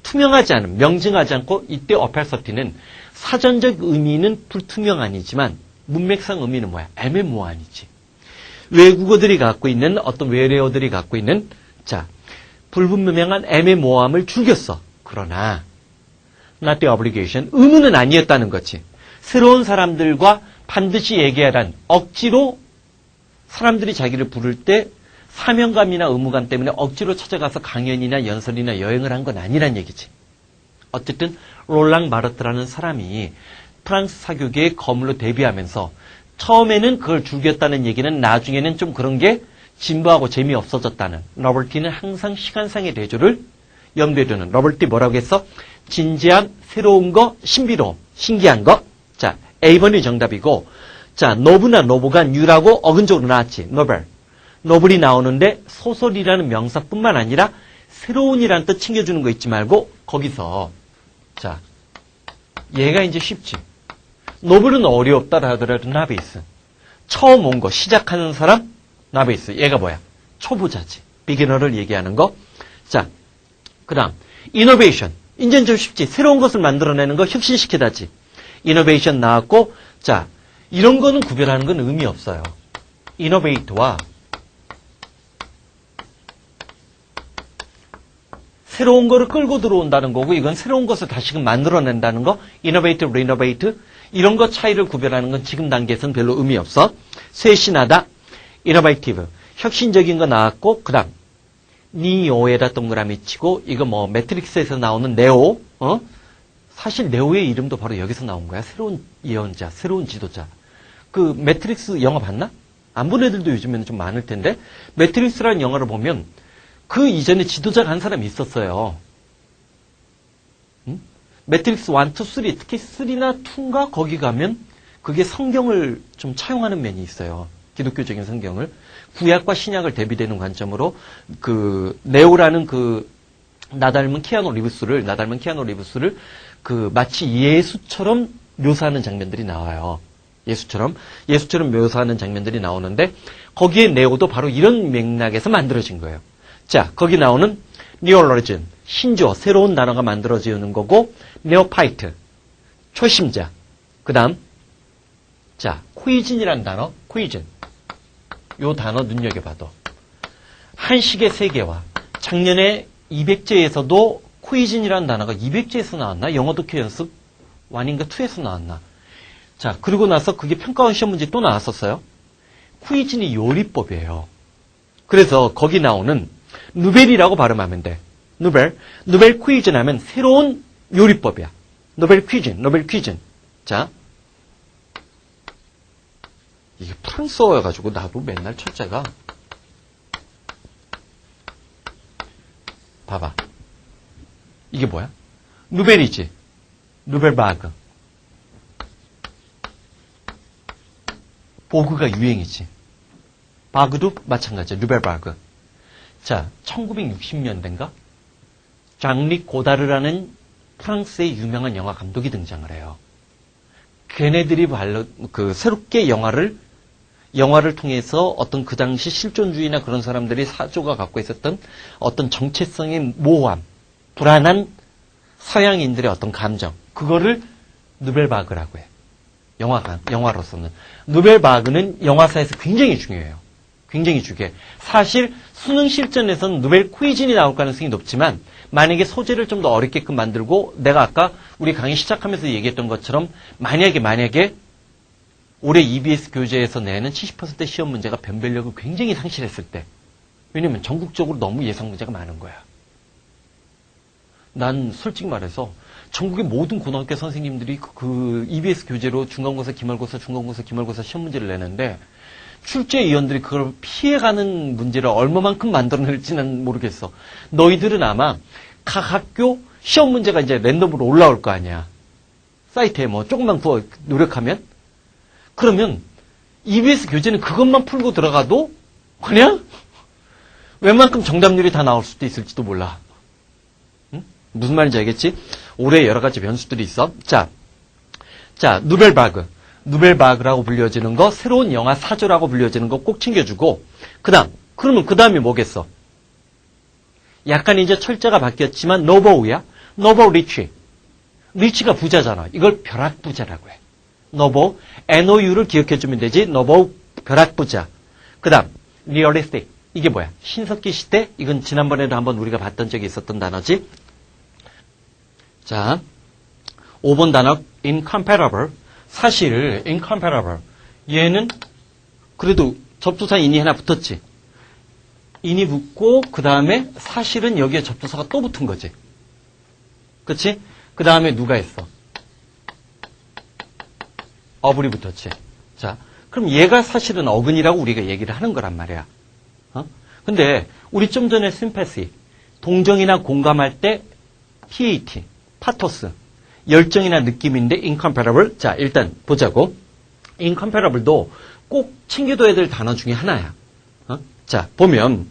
투명하지 않은, 명징하지 않고 이때 opacity는 사전적 의미는 불투명하니지만 문맥상 의미는 뭐야? 애매모호하니지. 외국어들이 갖고 있는 어떤 외래어들이 갖고 있는 자, 불분명한 애매모호함을 즐겼어. 그러나 not the obligation, 의무는 아니었다는 거지. 새로운 사람들과 반드시 얘기하란 억지로 사람들이 자기를 부를 때 사명감이나 의무감 때문에 억지로 찾아가서 강연이나 연설이나 여행을 한 건 아니란 얘기지. 어쨌든 롤랑 바르트라는 사람이 프랑스 사교계의 거물로 데뷔하면서 처음에는 그걸 즐겼다는 얘기는 나중에는 좀 그런 게 진부하고 재미없어졌다는. 러버티는 항상 시간상의 대조를 염두에 두는. 러버티 뭐라고 했어? 진지한, 새로운 거, 신비로움, 신기한 거. 자, A번이 정답이고 자, 노브나 노브가 뉴라고 어근적으로 나왔지. 노벨. 노블이 나오는데 소설이라는 명사뿐만 아니라 새로운이라는 뜻 챙겨주는 거 잊지 말고 거기서 자, 얘가 이제 쉽지. 노블은 어렵다 하더라도 나베이스. 처음 온 거, 시작하는 사람 나베이스. 얘가 뭐야? 초보자지. 비기너를 얘기하는 거. 자, 그 다음 이노베이션. 이제는 좀 쉽지. 새로운 것을 만들어내는 거 혁신시키다지. 이노베이션 나왔고 자, 이런 거는 구별하는 건 의미 없어요. 이노베이트와 새로운 거를 끌고 들어온다는 거고 이건 새로운 것을 다시금 만들어낸다는 거. 이노베이트, 리노베이트 이런 거 차이를 구별하는 건 지금 단계에서는 별로 의미 없어. 쇄신하다, 이노베이티브 혁신적인 거 나왔고 그 다음 니오에다 동그라미 치고 이거 뭐 매트릭스에서 나오는 네오. 사실 네오의 이름도 바로 여기서 나온 거야. 새로운 예언자, 새로운 지도자. 그 매트릭스 영화 봤나? 안 본 애들도 요즘에는 좀 많을 텐데 매트릭스라는 영화를 보면 그 이전에 지도자가 한 사람이 있었어요. 매트릭스 1, 2, 3 특히 3나 2인가 거기 가면 그게 성경을 좀 차용하는 면이 있어요. 기독교적인 성경을. 구약과 신약을 대비되는 관점으로 그 네오라는 그 나 닮은 키아노 리브스를 그 마치 예수처럼 묘사하는 장면들이 나와요. 예수처럼 묘사하는 장면들이 나오는데 거기에 네오도 바로 이런 맥락에서 만들어진 거예요. 자, 거기 나오는 니올로리즌, 신조어, 새로운 단어가 만들어지는 거고 네오파이트, 초심자. 그 다음 자, 코이즌이라는 단어, 코이즌. 요 단어 눈여겨봐도 한식의 세계화. 작년에 200제에서도 코이즌이라는 단어가 200제에서 나왔나? 영어 독해 연습 1인가 2에서 나왔나? 자, 그리고 나서 그게 평가원 시험 문제 또 나왔었어요. 코이즌이 요리법이에요. 그래서 거기 나오는 누벨이라고 발음하면 돼. 누벨 퀴즌 하면 새로운 요리법이야. 노벨 퀴즌. 자, 이게 프랑스어여가지고 나도 맨날 철자가 봐봐. 이게 뭐야? 누벨이지. 누벨바그. 보그가 유행이지. 바그도 마찬가지야. 누벨바그. 자, 1960년대인가? 장리 고다르라는 프랑스의 유명한 영화 감독이 등장을 해요. 걔네들이 새롭게 영화를 통해서 어떤 그 당시 실존주의나 그런 사람들이 사조가 갖고 있었던 어떤 정체성의 모호함, 불안한 서양인들의 어떤 감정, 그거를 누벨바그라고 해. 영화로서는. 누벨바그는 영화사에서 굉장히 중요해요. 굉장히 중요해. 사실 수능 실전에서는 누벨 퀴즈니 나올 가능성이 높지만 만약에 소재를 좀 더 어렵게끔 만들고 내가 아까 우리 강의 시작하면서 얘기했던 것처럼 만약에 올해 EBS 교재에서 내는 70% 시험 문제가 변별력을 굉장히 상실했을 때, 왜냐면 전국적으로 너무 예상 문제가 많은 거야. 난 솔직히 말해서 전국의 모든 고등학교 선생님들이 그 EBS 교재로 중간고사, 기말고사 시험 문제를 내는데 출제위원들이 그걸 피해가는 문제를 얼마만큼 만들어낼지는 모르겠어. 너희들은 아마 각 학교 시험 문제가 이제 랜덤으로 올라올 거 아니야. 사이트에 뭐 조금만 노력하면. 그러면 EBS 교재는 그것만 풀고 들어가도 그냥 웬만큼 정답률이 다 나올 수도 있을지도 몰라. 응? 무슨 말인지 알겠지? 올해 여러 가지 변수들이 있어. 자, 누벨바그라고 불려지는 거, 새로운 영화 사조라고 불려지는 거 꼭 챙겨주고, 그러면 그 다음이 뭐겠어? 약간 이제 철자가 바뀌었지만, 노보우야? 노보 리치. 리치가 부자잖아. 이걸 벼락부자라고 해. 노보, NOU를 기억해주면 되지. 노보, 벼락부자. 그 다음, 리얼리스틱. 이게 뭐야? 신석기 시대? 이건 지난번에도 한번 우리가 봤던 적이 있었던 단어지. 자, 5번 단어, incomparable. 사실 incomparable. 얘는 그래도 접두사 인이 하나 붙었지. 인이 붙고 그 다음에 사실은 여기에 접두사가 또 붙은 거지. 그치? 그 다음에 누가 있어? 어불이 붙었지. 자, 그럼 얘가 사실은 어근이라고 우리가 얘기를 하는 거란 말이야. 근데 우리 좀 전에 심패시, 동정이나 공감할 때 PAT, 파토스, 열정이나 느낌인데 incomparable. 자, 일단 보자고. incomparable도 꼭 챙겨둬야 될 단어 중에 하나야. 자, 보면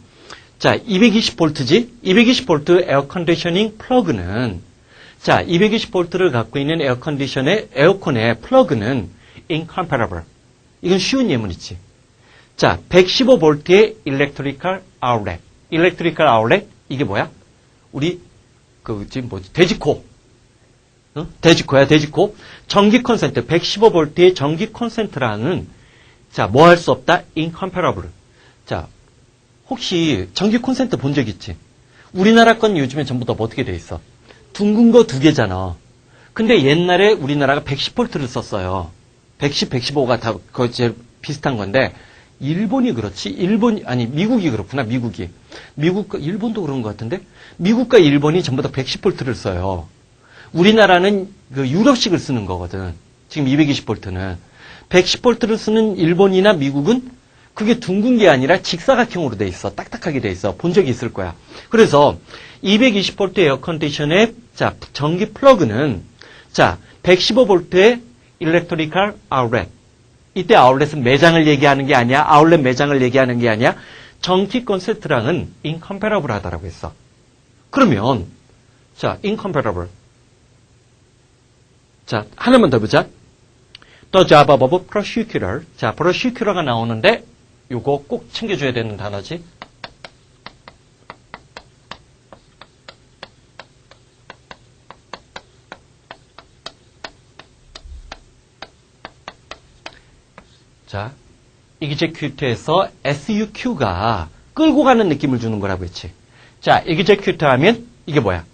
220V지? 220V 에어 컨디셔닝 플러그는 220V를 갖고 있는 에어컨의 플러그는 incomparable. 이건 쉬운 예문이지. 자, 115V의 electrical outlet. electrical outlet 이게 뭐야? 우리 돼지코. 돼지코야, 돼지코. 전기 콘센트, 115V의 전기 콘센트라는, 뭐 할 수 없다? incomparable. 자, 혹시 전기 콘센트 본 적 있지? 우리나라 건 요즘에 전부 다 어떻게 돼 있어? 둥근 거 2개잖아. 근데 옛날에 우리나라가 110V를 썼어요. 110, 115가 다 거의 제일 비슷한 건데, 일본이 그렇지? 미국이 그렇구나, 미국이. 일본도 그런 것 같은데? 미국과 일본이 전부 다 110V를 써요. 우리나라는 그 유럽식을 쓰는 거거든. 지금 220V는. 110V를 쓰는 일본이나 미국은 그게 둥근 게 아니라 직사각형으로 돼 있어. 딱딱하게 돼 있어. 본 적이 있을 거야. 그래서 220V 에어컨디션의 전기 플러그는 115V의 일렉트리컬 아울렛. 이때 아울렛은 매장을 얘기하는 게 아니야. 아울렛 매장을 얘기하는 게 아니야. 전기 콘센트랑은 incomparable 하다라고 했어. 그러면 incomparable. 하나만 더 보자. The job of prosecutor. prosecutor가 나오는데 요거 꼭 챙겨줘야 되는 단어지. execute에서 SUQ가 끌고 가는 느낌을 주는 거라고 했지. execute 하면 이게 뭐야?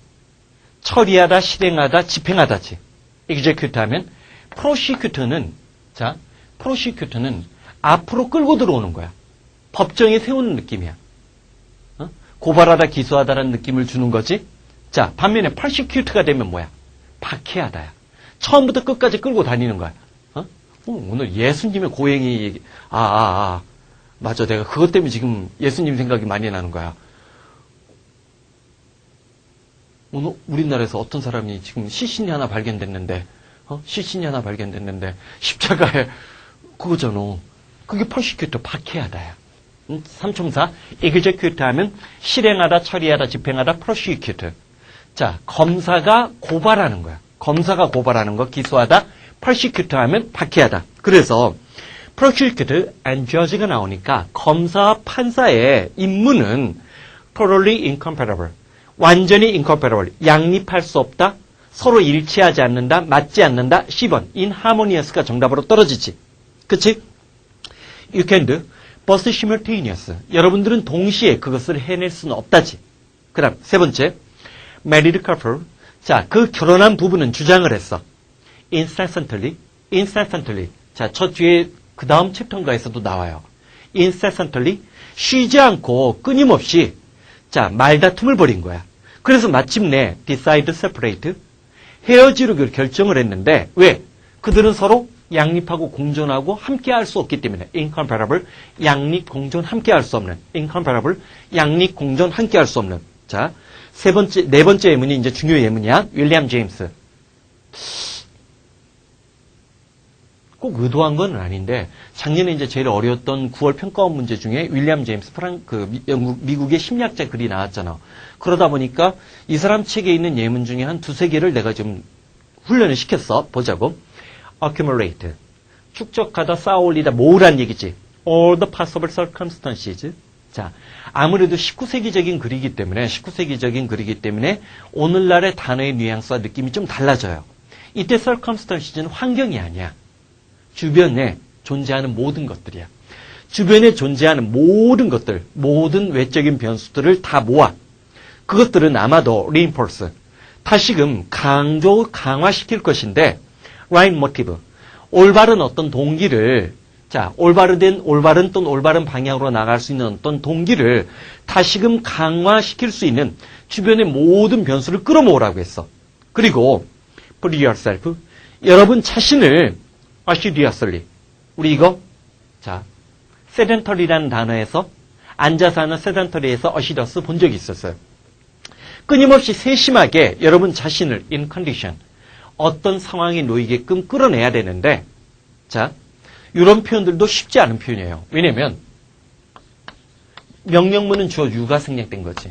처리하다, 실행하다, 집행하다지. execute 하면 prosecutor는 앞으로 끌고 들어오는 거야. 법정에 세우는 느낌이야. 고발하다, 기소하다라는 느낌을 주는 거지. 반면에 persecute가 되면 뭐야? 박해하다야. 처음부터 끝까지 끌고 다니는 거야. 오늘 예수님의 고행이, 맞아. 내가 그것 때문에 지금 예수님 생각이 많이 나는 거야. 오늘 우리나라에서 어떤 사람이 지금 시신이 하나 발견됐는데, 시신이 하나 발견됐는데, 십자가에, 그거잖아. 그게 퍼시큐터, 박해하다야. 삼총사, execute 하면 실행하다, 처리하다, 집행하다, prosecute. 자, 검사가 고발하는 거야. 검사가 고발하는 거, 기소하다, prosecute 하면 박해하다. 그래서 prosecute and judge가 나오니까 검사와 판사의 임무는 totally incompatible. 완전히 incompatible. 양립할 수 없다. 서로 일치하지 않는다. 맞지 않는다. 10번. inharmonious가 정답으로 떨어지지. 그치? You can do both simultaneous. 여러분들은 동시에 그것을 해낼 수는 없다지. 그 다음 세 번째. married couple. 자, 그 결혼한 부부는 주장을 했어. incessantly. 자, 저 뒤에 그 다음 챕터인가에서도 나와요. incessantly. 쉬지 않고 끊임없이 자, 말다툼을 벌인 거야. 그래서 마침내 decide separate. 헤어지기로 결정을 했는데 왜? 그들은 서로 양립하고 공존하고 함께 할 수 없기 때문에 incompatible, 양립, 공존, 함께 할 수 없는 incompatible, 양립, 공존, 함께 할 수 없는. 자, 네 번째 예문이 이제 중요 예문이야. 윌리엄 제임스. 꼭 의도한 건 아닌데 작년에 이제 제일 어려웠던 9월 평가원 문제 중에 윌리엄 제임스 미국의 심리학자 글이 나왔잖아. 그러다 보니까 이 사람 책에 있는 예문 중에 한 두세 개를 내가 좀 훈련을 시켰어. 보자고. accumulate. 축적하다, 쌓아올리다, 모으란 얘기지. all the possible circumstances. 자, 아무래도 19세기적인 글이기 때문에 오늘날의 단어의 뉘앙스와 느낌이 좀 달라져요. 이때 circumstances는 환경이 아니야. 주변에 존재하는 모든 것들이야. 주변에 존재하는 모든 것들, 모든 외적인 변수들을 다 모아. 그것들은 아마도 reinforce, 다시금 강화시킬 것인데 right motive, 올바른 어떤 동기를, 자, 올바른 또는 올바른 방향으로 나갈 수 있는 어떤 동기를 다시금 강화시킬 수 있는 주변의 모든 변수를 끌어모으라고 했어. 그리고 put yourself, 여러분 자신을 assiduously, 우리 이거, 자, sedentary라는 단어에서 앉아서 하는 sedentary에서 assiduous 본 적이 있었어요. 끊임없이 세심하게 여러분 자신을 in condition, 어떤 상황에 놓이게끔 끌어내야 되는데, 자, 이런 표현들도 쉽지 않은 표현이에요. 왜냐면 명령문은 주어 you가 생략된 거지.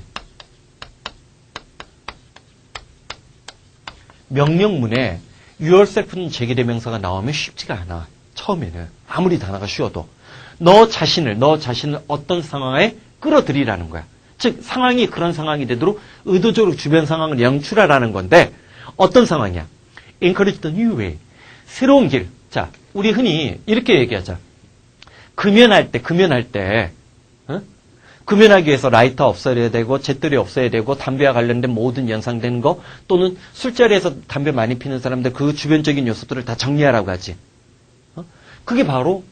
명령문에 yourself는 제기대명사가 나오면 쉽지가 않아. 처음에는 아무리 단어가 쉬워도 너 자신을 어떤 상황에 끌어들이라는 거야. 즉 상황이 그런 상황이 되도록 의도적으로 주변 상황을 연출하라는 건데 어떤 상황이야? encourage the new way. 새로운 길. 자, 우리 흔히 이렇게 얘기하자. 금연할 때 금연하기 위해서 라이터 없어야 되고 잿더리 없어야 되고 담배와 관련된 모든 연상되는 거 또는 술자리에서 담배 많이 피는 사람들 그 주변적인 요소들을 다 정리하라고 하지. 그게 바로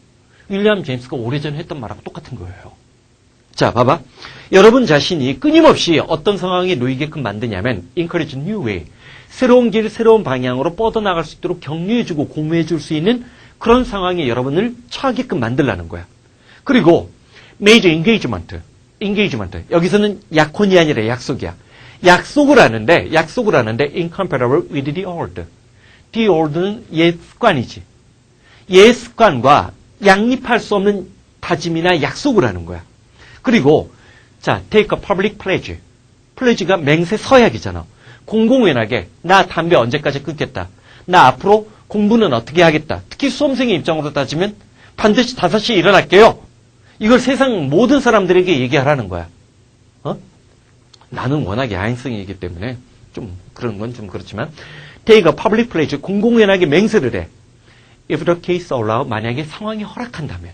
윌리엄 제임스가 오래전에 했던 말하고 똑같은 거예요. 자, 봐봐. 여러분 자신이 끊임없이 어떤 상황에 놓이게끔 만드냐면 encourage new way. 새로운 길, 새로운 방향으로 뻗어나갈 수 있도록 격려해주고 고무해줄 수 있는 그런 상황에 여러분을 처하게끔 만들라는 거야. 그리고 major engagement. 여기서는 약혼이 아니라 약속이야. 약속을 하는데 incompatible with the old. The old는 옛 습관이지. 옛 습관과 양립할 수 없는 다짐이나 약속을 하는 거야. 그리고 자, take a public pledge. pledge가 맹세 서약이잖아. 공공연하게 나 담배 언제까지 끊겠다. 나 앞으로 공부는 어떻게 하겠다. 특히 수험생의 입장으로 따지면 반드시 5시에 일어날게요. 이걸 세상 모든 사람들에게 얘기하라는 거야. 나는 워낙 야행성이기 때문에 좀 그런 건 좀 그렇지만 take a public pledge. 공공연하게 맹세를 해. If the case allow, 만약에 상황이 허락한다면.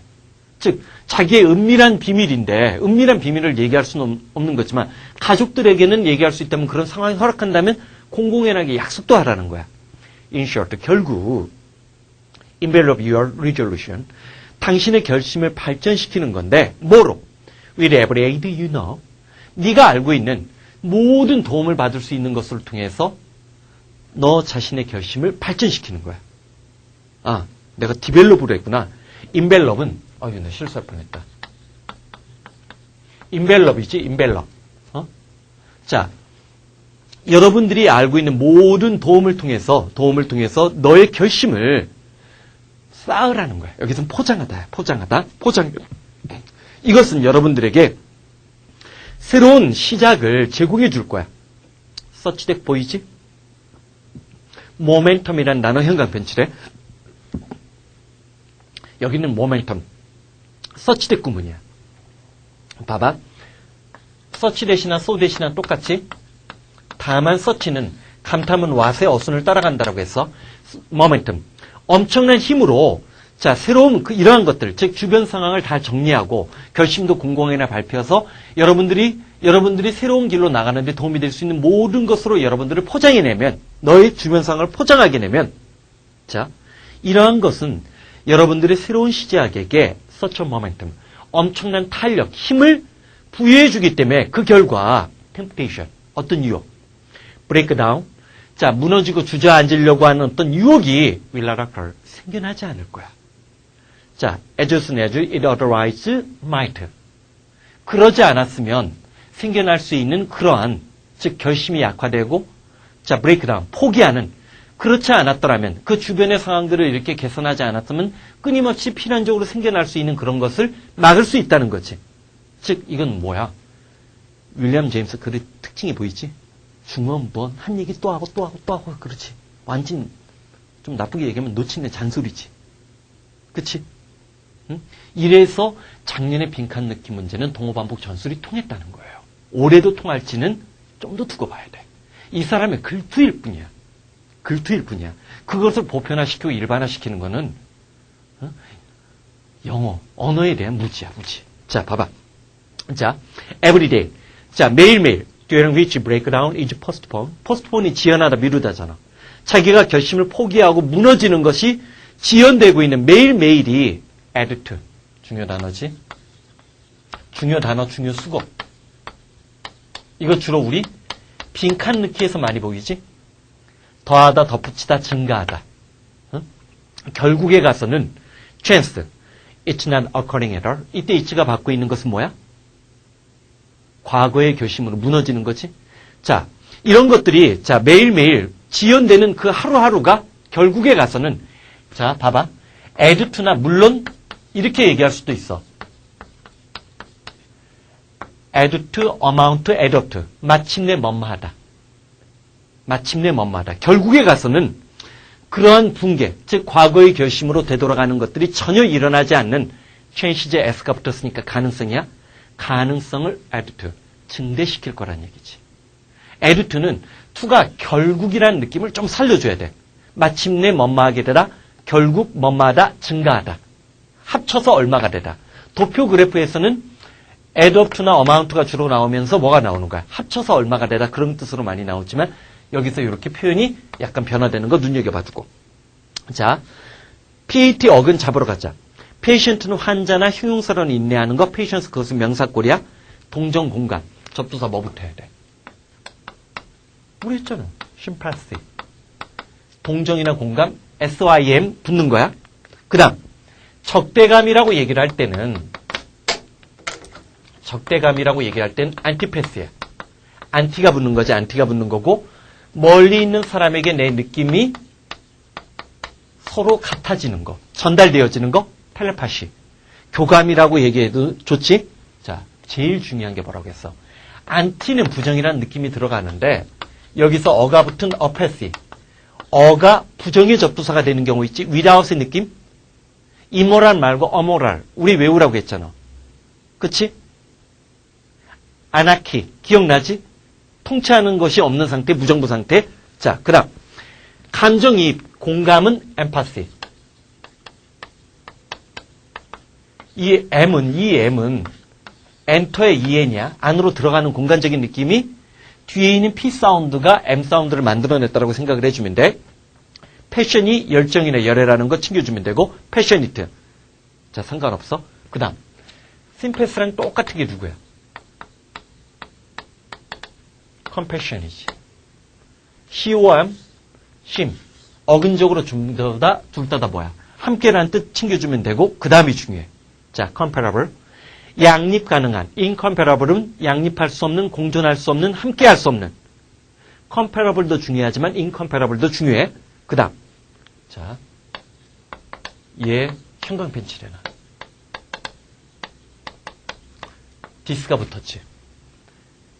즉 자기의 은밀한 비밀을 얘기할 수는 없는 거지만 가족들에게는 얘기할 수 있다면 그런 상황이 허락한다면 공공연하게 약속도 하라는 거야. In short, 결국 envelop your resolution. 당신의 결심을 발전시키는 건데 뭐로? With every aid you know. 네가 알고 있는 모든 도움을 받을 수 있는 것을 통해서 너 자신의 결심을 발전시키는 거야. 내가 디벨롭으로 했구나. 인벨롭은, 나 실수할 뻔했다. 인벨롭이지, 인벨롭. 자, 여러분들이 알고 있는 모든 도움을 통해서 너의 결심을 쌓으라는 거야. 여기서는 포장하다. 포장. 이것은 여러분들에게 새로운 시작을 제공해 줄 거야. 서치덱 보이지? 모멘텀이라는 단어 형광펜 칠해. 여기는 모멘텀. 서치덱 구문이야. 봐봐. 서치 대신이나 소 대신이나 똑같이. 다만 서치는 감탄문 왓의 어순을 따라간다라고 해서 모멘텀. 엄청난 힘으로 자, 새로운 이러한 것들, 즉 주변 상황을 다 정리하고 결심도 공공연히 발표해서 여러분들이 새로운 길로 나가는데 도움이 될 수 있는 모든 것으로 여러분들을 포장해내면, 너의 주변 상황을 포장하게 되면, 자, 이러한 것은 여러분들의 새로운 시작에게 such a momentum, 엄청난 탄력, 힘을 부여해주기 때문에 그 결과 temptation, 어떤 유혹, breakdown, 자, 무너지고 주저앉으려고 하는 어떤 유혹이 will not occur, 생겨나지 않을 거야. 자, as soon as it otherwise might. 그러지 않았으면 생겨날 수 있는 그러한, 즉 결심이 약화되고, 자, breakdown, 포기하는, 그렇지 않았더라면, 그 주변의 상황들을 이렇게 개선하지 않았으면 끊임없이 필연적으로 생겨날 수 있는 그런 것을 막을 수 있다는 거지. 즉, 이건 뭐야? 윌리엄 제임스 글의 특징이 보이지? 중원 번, 한 얘기 또 하고, 그렇지. 완전, 좀 나쁘게 얘기하면 놓친 잔소리지. 그치? 응? 이래서 작년의 빈칸 넣기 문제는 동호반복 전술이 통했다는 거예요. 올해도 통할지는 좀 더 두고 봐야 돼. 이 사람의 글투일 뿐이야. 그것을 보편화시키고 일반화시키는 거는 영어, 언어에 대한 무지야, 무지. 자, 봐봐. 자, everyday. 자, 매일매일. during which breakdown is postponed. postpone이 지연하다, 미루다잖아. 자기가 결심을 포기하고 무너지는 것이 지연되고 있는 매일매일이 add to. 중요 단어지. 중요 단어, 중요 수거. 이거 주로 우리 빈칸 넣기에서 많이 보이지? 더하다, 덧붙이다, 증가하다. 응? 결국에 가서는 chance. It's not occurring at all. 이때 it가 받고 있는 것은 뭐야? 과거의 결심으로 무너지는 거지. 자, 이런 것들이 자 매일매일 지연되는 그 하루하루가 결국에 가서는 자, 봐봐. add to나 물론 이렇게 얘기할 수도 있어. add to, amount to, add up to. 마침내 뭐뭐하다. 결국에 가서는 그러한 붕괴, 즉 과거의 결심으로 되돌아가는 것들이 전혀 일어나지 않는 change제 s가 붙었으니까 가능성이야. 가능성을 add to, 증대시킬 거란 얘기지. add to는 to가 결국이라는 느낌을 좀 살려줘야 돼. 마침내 뭐뭐하게 되다, 결국 뭐뭐하다, 증가하다. 합쳐서 얼마가 되다. 도표 그래프에서는 add up to나 amount가 주로 나오면서 뭐가 나오는 거야? 합쳐서 얼마가 되다, 그런 뜻으로 많이 나오지만 여기서 이렇게 표현이 약간 변화되는 거 눈여겨봐두고. 자, PAT 어근 잡으러 가자. patient는 환자나 형용사로는 인내하는 거, patience 그것은 명사꼴이야. 동정 공감. 접두사 뭐부터 해야 돼? 우리 했잖아. sympathy. 동정이나 공감, SYM 붙는 거야. 그 다음, 적대감이라고 얘기를 할 때는 antipathy야. 안티가 붙는 거지, 안티가 붙는 거고, 멀리 있는 사람에게 내 느낌이 서로 같아지는 거, 전달되어지는 거, 텔레파시. 교감이라고 얘기해도 좋지? 자, 제일 중요한 게 뭐라고 했어? 안티는 부정이라는 느낌이 들어가는데, 여기서 어가 붙은 apathy. 어가 부정의 접두사가 되는 경우 있지? without의 느낌? immoral 말고 amoral. 우리 외우라고 했잖아. 그치? anarchy. 기억나지? 통치하는 것이 없는 상태, 무정부 상태. 자, 그 다음. 감정이입, 공감은 empathy. 이 M은 엔터의 EN이야. 안으로 들어가는 공간적인 느낌이 뒤에 있는 P 사운드가 M 사운드를 만들어냈다고 생각을 해주면 돼. 패션이 열정이나 열애라는 거 챙겨주면 되고, 패셔니트. 자, 상관없어. 그 다음. 심패스랑 똑같은 게 누구야? compassion이지. COM, 심. 어근적으로 둘 다 뭐야? 함께라는 뜻 챙겨주면 되고 그 다음이 중요해. 자, comparable. 양립 가능한. incomparable은 양립할 수 없는, 공존할 수 없는, 함께할 수 없는. comparable도 중요하지만 incomparable도 중요해. 그 다음. 자, 얘 형광펜 칠해놔. 디스가 붙었지.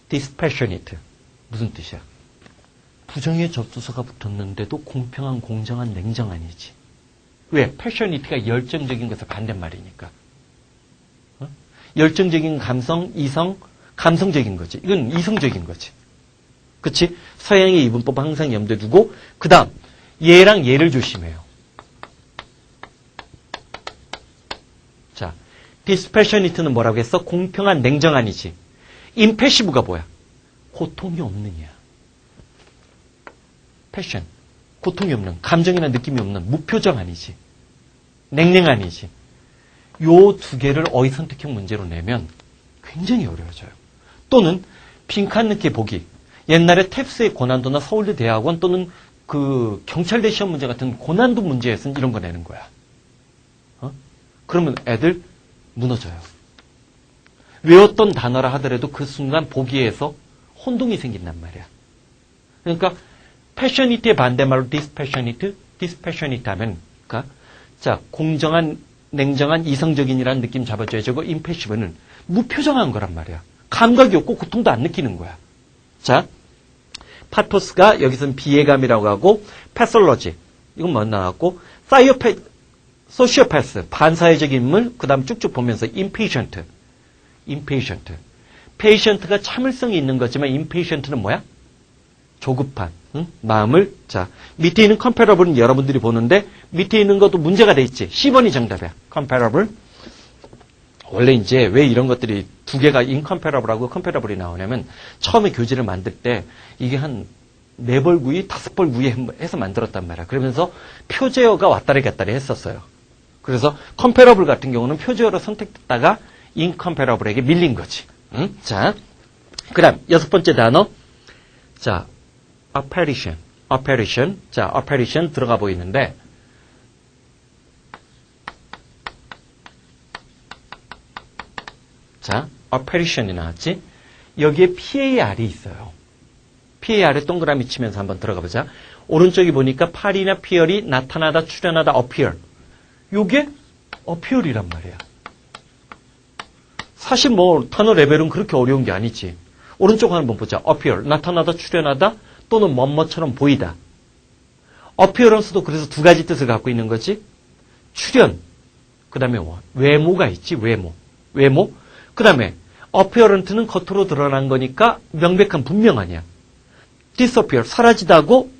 dispassionate. 무슨 뜻이야? 부정의 접수사가 붙었는데도 공평한, 공정한, 냉정한이지. 왜? passionate가 열정적인 것을 반대말이니까. 어? 열정적인 감성, 이성, 감성적인 거지. 이건 이성적인 거지. 그치? 서양의 이분법 항상 염두에 두고 그 다음 얘랑 얘를 조심해요. 자, dispassionate는 뭐라고 했어? 공평한, 냉정한이지. impassive가 뭐야? 고통이 없느냐. 패션, 고통이 없는, 감정이나 느낌이 없는, 무표정한이지. 냉랭한이지. 요 두 개를 어휘 선택형 문제로 내면 굉장히 어려워져요. 또는 빈칸 넣기 보기. 옛날에 탭스의 고난도나 서울대 대학원 또는 그 경찰대 시험 문제 같은 고난도 문제에서는 이런 거 내는 거야. 그러면 애들 무너져요. 외웠던 단어라 하더라도 그 순간 보기에서 혼동이 생긴단 말이야. 그러니까 passionate의 반대말로 dispassionate, dispassionate 하면, 그러니까 자, 공정한, 냉정한, 이성적인이라는 느낌 잡아줘야 저거 impassive는 무표정한 거란 말이야. 감각이 없고 고통도 안 느끼는 거야. 자, 파토스가 여기서는 비애감이라고 하고, pathology, 이건 뭐 나왔고, sociopath, 반사회적 인물, 그 다음 쭉쭉 보면서 impatient, patient가 참을성이 있는 거지만 impatient는 뭐야? 조급한, 응? 마음을. 자, 밑에 있는 comparable은 여러분들이 보는데 밑에 있는 것도 문제가 돼 있지. 10번이 정답이야. comparable. 원래 이제 왜 이런 것들이 두 개가 incomparable하고 comparable이 나오냐면 처음에 교재를 만들 때 이게 한 4벌 구이, 5벌 구이 해서 만들었단 말이야. 그러면서 표제어가 왔다리 갔다리 했었어요. 그래서 comparable 같은 경우는 표제어로 선택됐다가 incomparable에게 밀린 거지. 응? 자, 그 다음 6번째 단어. 자, apparition. 자, apparition 들어가 보이는데, 자, apparition이 나왔지? 여기에 PAR이 있어요. PAR에 동그라미 치면서 한번 들어가 보자. 오른쪽에 보니까 팔이나 피얼이 나타나다, 출현하다, appear. 요게 appear이란 말이야. 사실 뭐 단어 레벨은 그렇게 어려운 게 아니지. 오른쪽 한번 보자. appear, 나타나다, 출현하다, 또는 뭐뭐처럼 보이다. appearance도 그래서 두 가지 뜻을 갖고 있는 거지. 출현, 그 다음에 외모가 있지. 외모. 그 다음에 apparent는 겉으로 드러난 거니까 명백한, 분명하냐. disappear, 사라지다고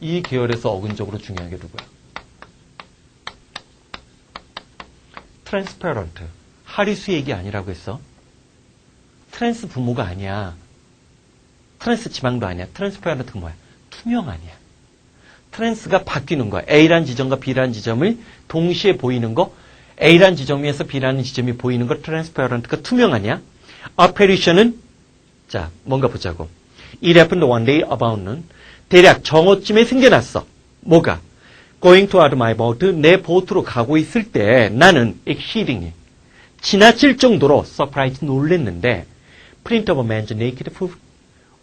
이 계열에서 어근적으로 중요한 게 누구야? transparent, 하리수 얘기 아니라고 했어. 트랜스 부모가 아니야. 트랜스 지방도 아니야. 트랜스페어런트가 뭐야? 투명 아니야. 트랜스가 바뀌는 거야. A라는 지점과 B라는 지점을 동시에 보이는 거, A라는 지점에서 B라는 지점이 보이는 거, 트랜스페어런트가 투명 아니야. apparition은 자, 뭔가 보자고. It happened one day about는 대략 정오쯤에 생겨났어. 뭐가? Going toward my boat, 내 보트로 가고 있을 때 나는 exceedingly, 지나칠 정도로 surprised, 놀랬는데 print of a man's naked foot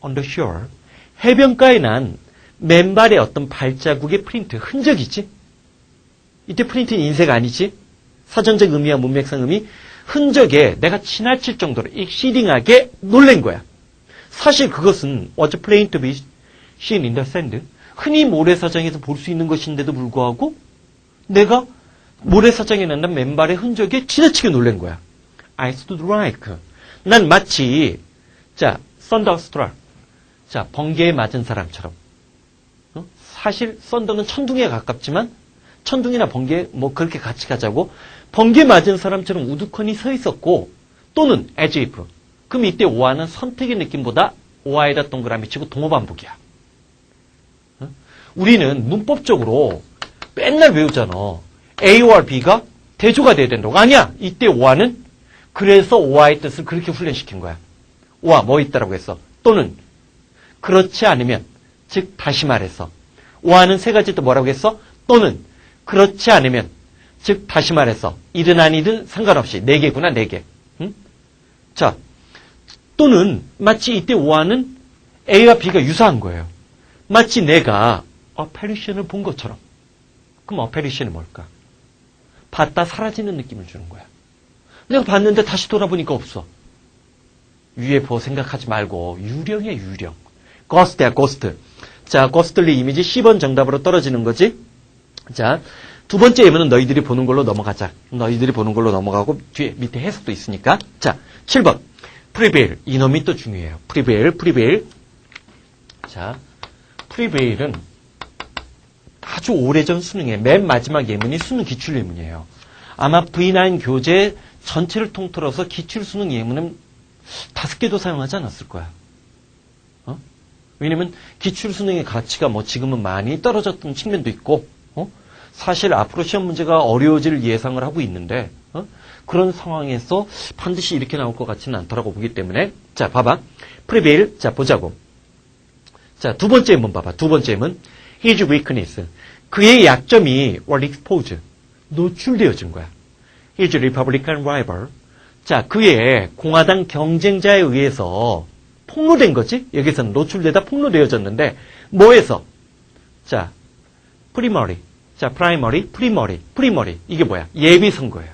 on the shore, 해변가에 난 맨발의 어떤 발자국의 프린트, 흔적이지. 이때 프린트는 인쇄 아니지. 사전적 의미와 문맥상 의미, 흔적에 내가 지나칠 정도로 exceeding하게 놀란 거야. 사실 그것은 was plain to be seen in the sand, 흔히 모래사장에서 볼 수 있는 것인데도 불구하고 내가 모래사장에 난단 맨발의 흔적에 지나치게 놀란 거야. I stood like, 난 마치 자, thunderstruck, 자, 번개에 맞은 사람처럼. 사실 썬더는 천둥에 가깝지만 천둥이나 번개 뭐 그렇게 같이 가자고 번개 맞은 사람처럼 우두커니 서 있었고, 또는 as if, 그럼 이때 오아는 선택의 느낌보다 오아에다 동그라미 치고 동어 반복이야. 우리는 문법적으로 맨날 외우잖아. A와 B가 대조가 돼야 된다고. 아니야. 이때 오아는 그래서 오아의 뜻을 그렇게 훈련시킨 거야. 오아 뭐 있다라고 했어. 또는 그렇지 않으면, 즉 다시 말해서 오아는 세 가지 또 뭐라고 했어? 또는 그렇지 않으면, 즉 다시 말해서 이든 아니든 상관없이 4개구나 4개. 응? 자, 또는 마치 이때 O와는 A와 B가 유사한 거예요. 마치 내가 어페리션을 본 것처럼. 그럼 어페리션이 뭘까? 봤다 사라지는 느낌을 주는 거야. 내가 봤는데 다시 돌아보니까 없어. UFO 생각하지 말고 유령이야 유령. 고스트야 고스트. 자, 고스트리 이미지 10번 정답으로 떨어지는 거지. 자, 두 번째 예문은 너희들이 보는 걸로 넘어가자. 너희들이 보는 걸로 넘어가고 뒤에 밑에 해석도 있으니까. 자, 7번. 프리베일. 이놈이 또 중요해요. 프리베일. 자, 프리베일은 아주 오래전 수능에 맨 마지막 예문이 수능 기출 예문이에요. 아마 V9 교재 전체를 통틀어서 기출 수능 예문은 5개도 사용하지 않았을 거야. 왜냐면 기출 수능의 가치가 뭐 지금은 많이 떨어졌던 측면도 있고, 사실 앞으로 시험 문제가 어려워질 예상을 하고 있는데, 그런 상황에서 반드시 이렇게 나올 것 같지는 않더라고 보기 때문에. 자, 봐봐. 프리베일. 자, 보자고. 자, 두 번째 예문 봐봐. 두 번째 예문. His weakness. 그의 약점이 were exposed. 노출되어진 거야. His Republican rival. 자, 그의 공화당 경쟁자에 의해서 폭로된 거지? 여기서는 노출되다 폭로되어졌는데, 뭐에서? 자, 프리머리. 자, 프리머리. 이게 뭐야? 예비선거예요.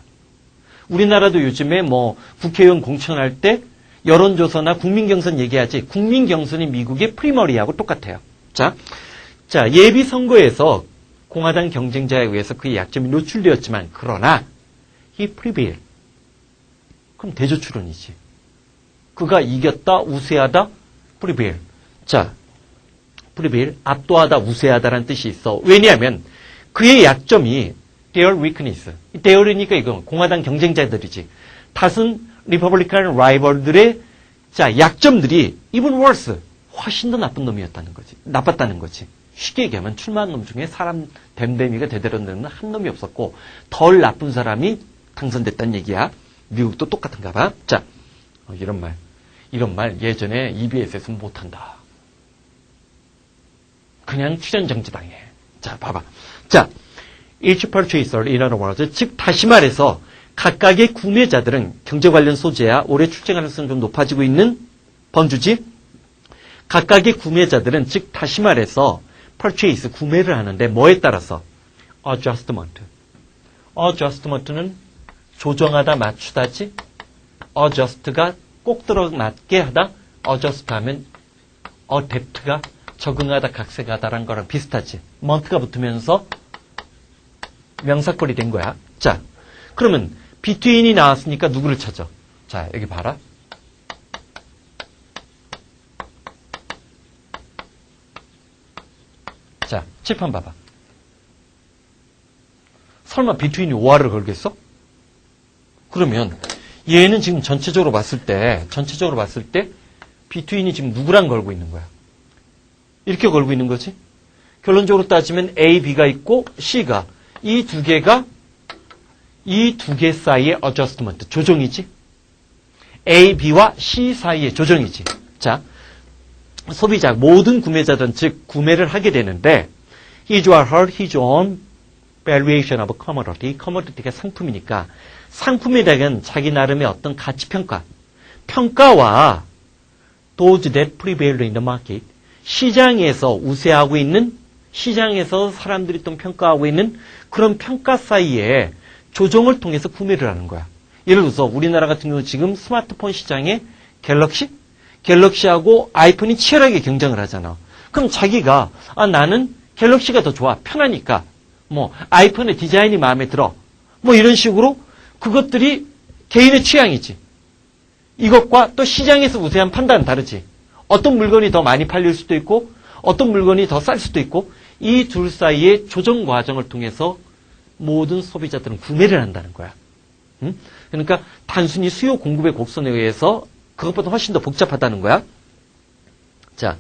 우리나라도 요즘에 뭐 국회의원 공천할 때 여론조사나 국민경선 얘기하지, 국민경선이 미국의 프리머리하고 똑같아요. 자, 예비선거에서 공화당 경쟁자에 의해서 그의 약점이 노출되었지만, 그러나, he prevailed. 그럼 대조출론이지. 그가 이겼다, 우세하다, prevail. 자, prevail, 압도하다, 우세하다라는 뜻이 있어. 왜냐하면 그의 약점이 their weakness. their이니까 이건 공화당 경쟁자들이지. 탓은 리퍼블리칸 라이벌들의 자, 약점들이 even worse, 훨씬 더 나빴다는 거지. 쉽게 얘기하면 출마한 놈 중에 사람 댐댐이가 대대로 되는 한 놈이 없었고 덜 나쁜 사람이 당선됐다는 얘기야. 미국도 똑같은가 봐. 자, 이런 말 예전에 EBS에서는 못한다. 그냥 출연 정지당해. 자, 봐봐. 자, each purchaser in other words, 즉 다시 말해서 각각의 구매자들은 경제 관련 소재야 올해 출제 가능성이 좀 높아지고 있는 번주지. 각각의 구매자들은 즉 다시 말해서 purchase 구매를 하는데 뭐에 따라서 adjustment는 조정하다 맞추다지. adjust가 꼭 들어맞게 하다. adjust 하면 adapt가 적응하다 각색하다라는 거랑 비슷하지. mont가 붙으면서 명사꼴이 된 거야. 자, 그러면 between이 나왔으니까 누구를 찾아? 자, 여기 봐라. 자, 칠판 봐봐. 설마 between이 오화를 걸겠어? 그러면 얘는 지금 전체적으로 봤을 때 between이 지금 누구랑 걸고 있는 거야? 이렇게 걸고 있는 거지? 결론적으로 따지면 A, B가 있고 C가 이 두 개 사이의 adjustment, 조정이지? A, B와 C 사이의 조정이지. 자, 소비자, 모든 구매자들은 즉 구매를 하게 되는데 his or her, his own valuation of commodity. commodity가 상품이니까 상품에 대한 자기 나름의 어떤 가치평가, 평가와 those that prevail in the market. 시장에서 우세하고 있는, 시장에서 사람들이 또 평가하고 있는 그런 평가 사이에 조정을 통해서 구매를 하는 거야. 예를 들어서 우리나라 같은 경우 지금 스마트폰 시장에 갤럭시하고 아이폰이 치열하게 경쟁을 하잖아. 그럼 자기가 나는 갤럭시가 더 좋아. 편하니까. 뭐 아이폰의 디자인이 마음에 들어. 뭐 이런 식으로 그것들이 개인의 취향이지. 이것과 또 시장에서 우세한 판단은 다르지. 어떤 물건이 더 많이 팔릴 수도 있고 어떤 물건이 더 쌀 수도 있고 이 둘 사이의 조정 과정을 통해서 모든 소비자들은 구매를 한다는 거야. 응? 그러니까 단순히 수요 공급의 곡선에 의해서 그것보다 훨씬 더 복잡하다는 거야. 자,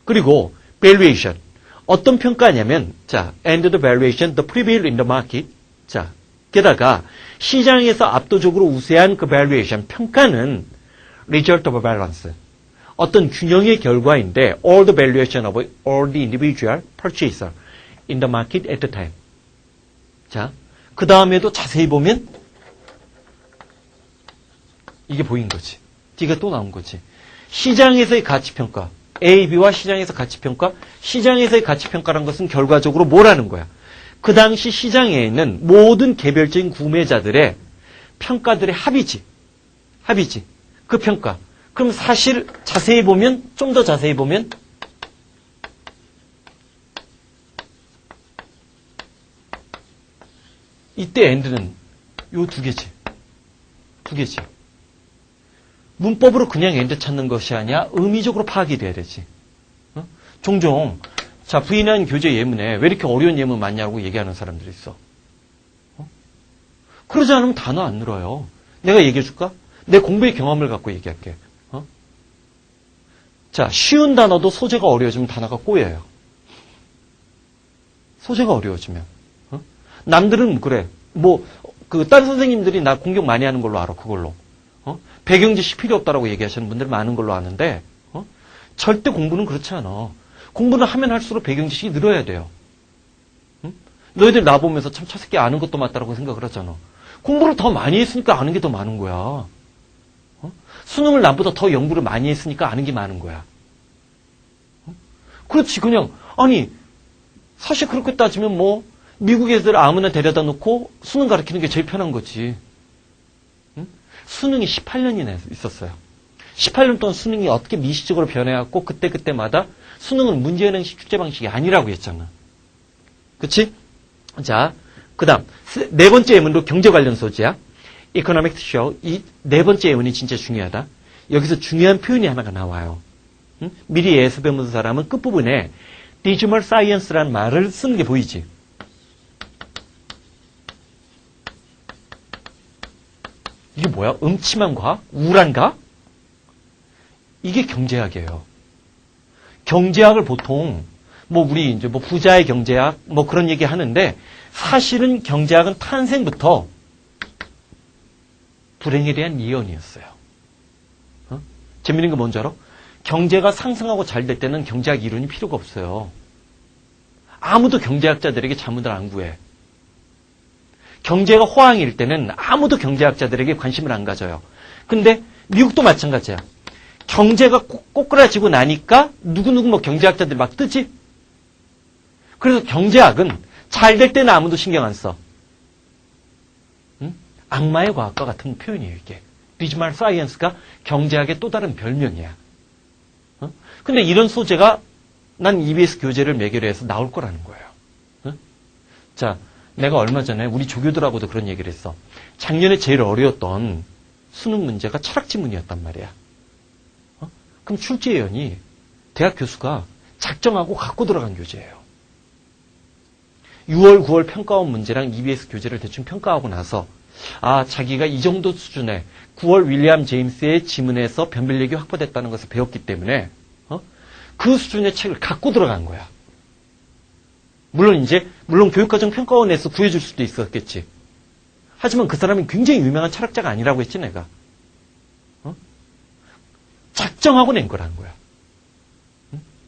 그리고 valuation. 어떤 평가냐면 자, and the valuation, the prevail in the market. 자, 게다가 시장에서 압도적으로 우세한 그 valuation, 평가는 result of a balance. 어떤 균형의 결과인데 all the valuation of all the individual purchaser in the market at the time. 자, 그 다음에도 자세히 보면 이게 보인 거지. D가 또 나온 거지. 시장에서의 가치평가. A, B와 시장에서 가치평가. 시장에서의 가치평가란 것은 결과적으로 뭐라는 거야? 그 당시 시장에 있는 모든 개별적인 구매자들의 평가들의 합이지. 합이지. 그 평가. 그럼 사실 자세히 보면, 좀 더 자세히 보면 이때 and는 요 두 개지. 두 개지. 문법으로 그냥 and 찾는 것이 아니야. 의미적으로 파악이 돼야 되지. 어? 종종 자 V9 교재 예문에 왜 이렇게 어려운 예문 많냐고 얘기하는 사람들이 있어. 어? 그러지 않으면 단어 안 늘어요. 내가 얘기해 줄까? 내 공부의 경험을 갖고 얘기할게. 어? 자, 쉬운 단어도 소재가 어려워지면 단어가 꼬여요. 소재가 어려워지면. 어? 남들은 그래. 딴 선생님들이 나 공격 많이 하는 걸로 알아, 그걸로. 어? 배경지식 필요 없다라고 얘기하시는 분들 많은 걸로 아는데, 절대 공부는 그렇지 않아. 공부는 하면 할수록 배경지식이 늘어야 돼요. 응? 너희들 나 보면서 참 저 새끼 아는 것도 맞다라고 생각을 하잖아. 공부를 더 많이 했으니까 아는 게 더 많은 거야. 수능을 나보다 더 연구를 많이 했으니까 아는 게 많은 거야. 그렇지, 그냥, 아니, 사실 그렇게 따지면 미국 애들 아무나 데려다 놓고 수능 가르치는 게 제일 편한 거지. 응? 수능이 18년이나 있었어요. 18년 동안 수능이 어떻게 미시적으로 변해왔고 그때마다 수능은 문제은행식 출제 방식이 아니라고 했잖아. 그치? 자, 그 다음 네 번째 예문도 경제 관련 소재야. Economics show. 이 네 번째 예문이 진짜 중요하다. 여기서 중요한 표현이 하나가 나와요. 응? 미리 예습해본 사람은 끝부분에 digital science라는 말을 쓰는 게 보이지. 이게 뭐야? 음침한 과학? 우울한 과학? 이게 경제학이에요. 경제학을 보통 우리 이제 부자의 경제학 그런 얘기 하는데 사실은 경제학은 탄생부터 불행에 대한 예언이었어요. 재밌는 거 뭔지 알아? 경제가 상승하고 잘 될 때는 경제학 이론이 필요가 없어요. 아무도 경제학자들에게 자문을 안 구해. 경제가 호황일 때는 아무도 경제학자들에게 관심을 안 가져요. 근데 미국도 마찬가지야. 경제가 꼬꾸라지고 나니까 누구누구 경제학자들이 막 뜨지? 그래서 경제학은 잘 될 때는 아무도 신경 안 써. 응? 악마의 과학과 같은 표현이에요, 이게. 디지털 사이언스가 경제학의 또 다른 별명이야. 어? 근데 이런 소재가 난 EBS 교재를 매개로 해서 나올 거라는 거예요. 응? 자, 내가 얼마 전에 우리 조교들하고도 그런 얘기를 했어. 작년에 제일 어려웠던 수능 문제가 철학 지문이었단 말이야. 그럼 출제위원이 대학 교수가 작정하고 갖고 들어간 교재예요. 6월, 9월 평가원 문제랑 EBS 교재를 대충 평가하고 나서 자기가 이 정도 수준의 9월 윌리엄 제임스의 지문에서 변별력이 확보됐다는 것을 배웠기 때문에 그 수준의 책을 갖고 들어간 거야. 물론 교육과정 평가원에서 구해줄 수도 있었겠지. 하지만 그 사람이 굉장히 유명한 철학자가 아니라고 했지, 내가. 작정하고 낸 거라는 거야.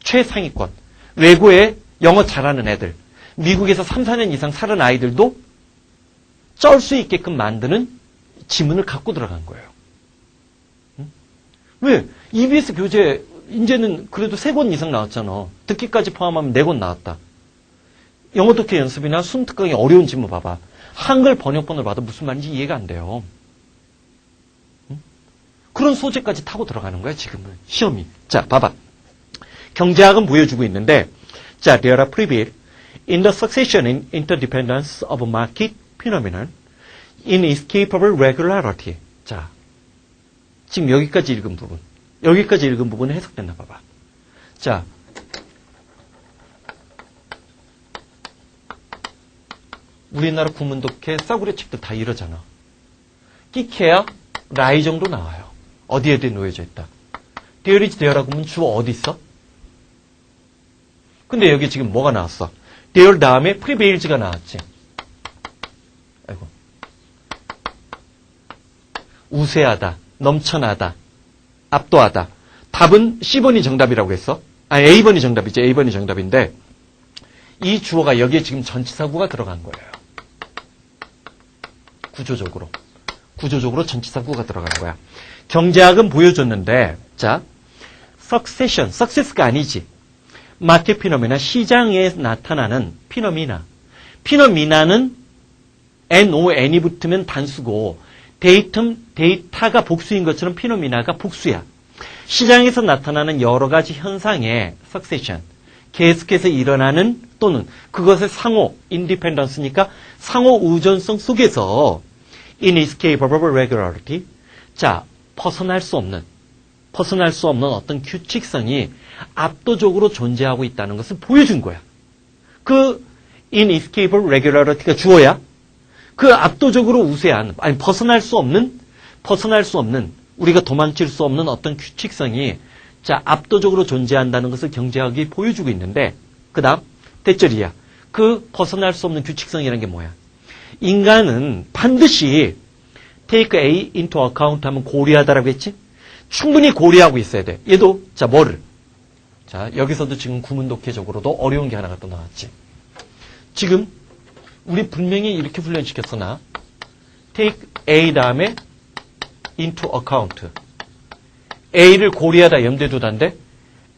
최상위권. 외고에 영어 잘하는 애들. 미국에서 3, 4년 이상 사는 아이들도 쩔 수 있게끔 만드는 지문을 갖고 들어간 거예요. 왜? EBS 교재 이제는 그래도 3권 이상 나왔잖아. 듣기까지 포함하면 4권 나왔다. 영어 독해 연습이나 수능 특강이 어려운 지문 봐봐. 한글 번역본을 봐도 무슨 말인지 이해가 안 돼요. 그런 소재까지 타고 들어가는 거야, 지금은. 시험이. 자, 봐봐. 경제학은 보여주고 있는데, 자, there are prevail in the succession and interdependence of market phenomenon in inescapable regularity. 자, 지금 여기까지 읽은 부분. 여기까지 읽은 부분이 해석됐나 봐봐. 자, 우리나라 구문독해 싸구려 책들 다 이러잖아. 끼케야 라이 정도 나와요. 어디에 놓여져 있다. there is there라고 하면 주어 어디 있어? 근데 여기 지금 뭐가 나왔어? there 다음에 prevails가 나왔지. 아이고. 우세하다, 넘쳐나다, 압도하다. 답은 C번이 정답이라고 했어. A번이 정답이지. A번이 정답인데 이 주어가 여기에 지금 전치사구가 들어간 거예요. 구조적으로 전치사구가 들어가는 거야. 경제학은 보여줬는데, 자, success가 아니지. 마켓 피노미나, 시장에 나타나는 피노미나는 NON이 붙으면 단수고, 데이터가 복수인 것처럼 피노미나가 복수야. 시장에서 나타나는 여러 가지 현상의 succession, 계속해서 일어나는 또는 그것의 상호, independence니까 상호 우전성 속에서 inescapable regularity, 자, 벗어날 수 없는 어떤 규칙성이 압도적으로 존재하고 있다는 것을 보여준 거야. 그 inescapable regularity가 주어야 그 압도적으로 우세한, 아니 벗어날 수 없는 우리가 도망칠 수 없는 어떤 규칙성이 자, 압도적으로 존재한다는 것을 경제학이 보여주고 있는데, 그 다음, 대절이야. 그 벗어날 수 없는 규칙성이라는 게 뭐야? 인간은 반드시 take A into account 하면 고려하다라고 했지? 충분히 고려하고 있어야 돼. 얘도, 자, 뭐를? 자, 여기서도 지금 구문독해적으로도 어려운 게 하나가 또 나왔지. 지금, 우리 분명히 이렇게 훈련시켰어, 나. take A 다음에 into account. A를 고려하다 염두에 두다인데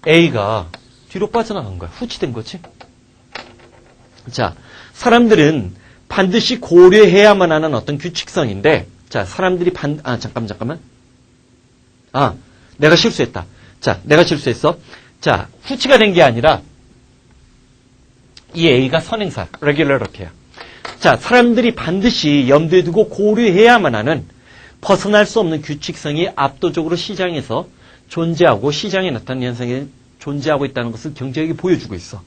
A가 뒤로 빠져나간 거야. 후치된 거지. 자, 사람들은 반드시 고려해야만 하는 어떤 규칙성인데, 자, 사람들이 잠깐만. 내가 실수했다. 자, 내가 실수했어. 자, 후치가 된 게 아니라 이 A가 선행사, regularity야. 자, 사람들이 반드시 염두에 두고 고려해야만 하는 벗어날 수 없는 규칙성이 압도적으로 시장에서 존재하고 시장에 나타나는 현상이 존재하고 있다는 것을 경제학이 보여주고 있어.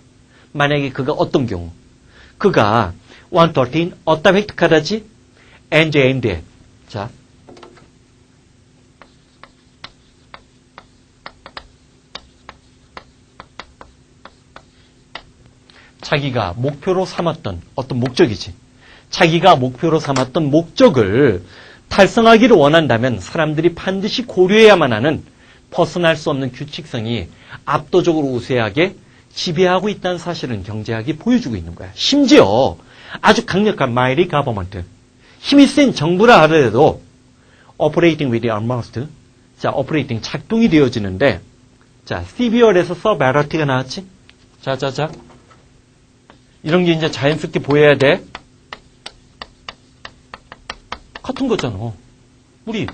만약에 그가 어떤 경우 그가 113 어디다 획득하다지? and 자, 자기가 목표로 삼았던 어떤 목적이지. 자기가 목표로 삼았던 목적을 달성하기를 원한다면 사람들이 반드시 고려해야만 하는 벗어날 수 없는 규칙성이 압도적으로 우세하게 지배하고 있다는 사실은 경제학이 보여주고 있는 거야. 심지어 아주 강력한 mighty government, 힘이 센 정부라 하더라도 operating with the utmost, 자, operating 작동이 되어지는데, 자, CBR에서 severality가 나왔지? 자. 이런 게 이제 자연스럽게 보여야 돼. 같은 거잖아. 우리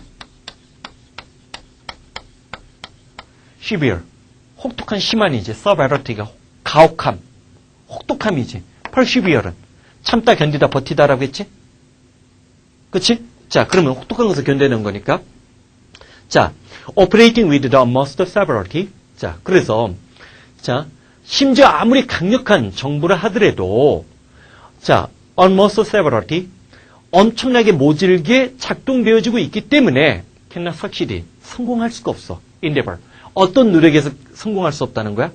severe, 혹독한 심한이지. severity가 가혹함, 혹독함이지. persevere은 참다, 견디다, 버티다라고 했지? 그치? 자, 그러면 혹독한 것을 견뎌내는 거니까. 자, operating with the utmost severity. 자, 그래서 자, 심지어 아무리 강력한 정부를 하더라도 자, utmost severity 엄청나게 모질게 작동되어지고 있기 때문에 cannot succeed, 성공할 수가 없어. endeavor, 어떤 노력에서 성공할 수 없다는 거야.